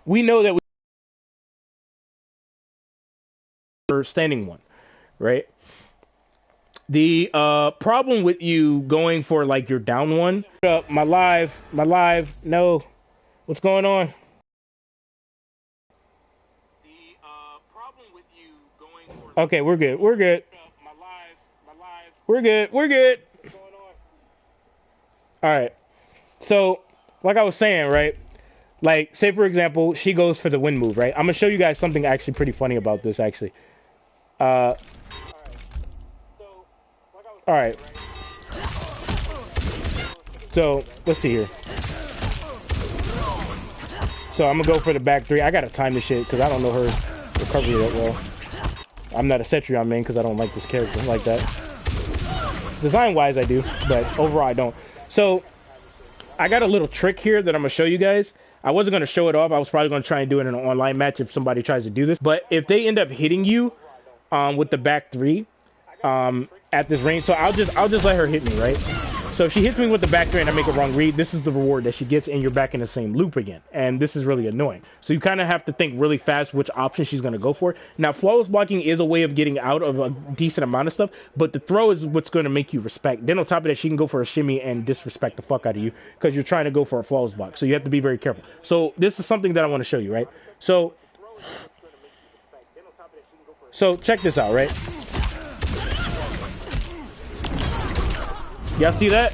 we know that we're standing 1, right? The problem with you going for like your down 1, my live, no, what's going on? Okay, we're good. We're good. We're good. We're good. All right. So, like I was saying, right? Like, say for example, she goes for the win move, right? I'm gonna show you guys something actually pretty funny about this, actually. All right. So let's see here. So I'm gonna go for the back 3. I gotta time this shit because I don't know her recovery that well. I'm not a Cetrion main because I don't like this character like that. Design-wise, I do, but overall, I don't. So, I got a little trick here that I'm going to show you guys. I wasn't going to show it off. I was probably going to try and do it in an online match if somebody tries to do this. But if they end up hitting you with the back 3 at this range, so I'll just let her hit me, right? So if she hits me with the back three and I make a wrong read, this is the reward that she gets, and you're back in the same loop again. And this is really annoying. So you kind of have to think really fast which option she's going to go for. Now, flawless blocking is a way of getting out of a decent amount of stuff, but the throw is what's going to make you respect. Then on top of that, she can go for a shimmy and disrespect the fuck out of you because you're trying to go for a flawless block. So you have to be very careful. So this is something that I want to show you, right? So check this out, right? Y'all see that?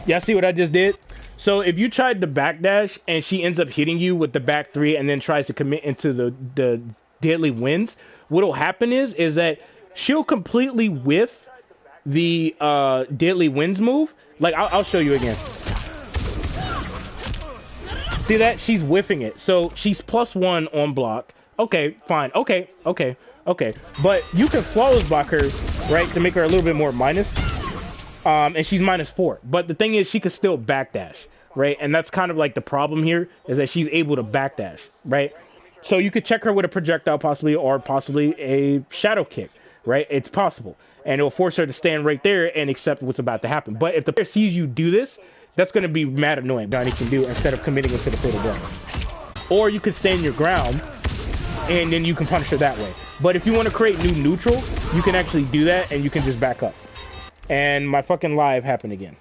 Y'all see what I just did? So if you tried to backdash and she ends up hitting you with the back three and then tries to commit into the deadly winds, what'll happen is that she'll completely whiff the deadly winds move. Like I'll show you again. See that? She's whiffing it. So she's +1 on block. Okay, fine. Okay. But you can flawless block her, right, to make her a little bit more minus. And she's -4. But the thing is, she could still backdash, right? And that's kind of like the problem here, is that she's able to backdash, right? So you could check her with a projectile possibly, or possibly a shadow kick, right? It's possible. And it'll force her to stand right there and accept what's about to happen. But if the player sees you do this, that's going to be mad annoying. Johnny can do instead of committing it to the fatal blow. Or you could stand your ground, and then you can punish her that way. But if you want to create new neutral, you can actually do that, and you can just back up. And my fucking live happened again.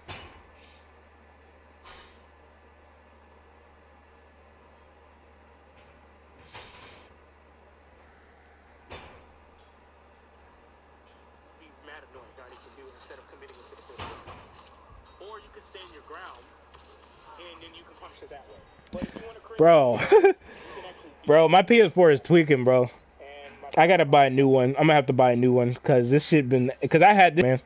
Bro. Bro, my PS4 is tweaking, bro. I gotta buy a new one. I'm gonna have to buy a new one because this shit been... Because I had this, man.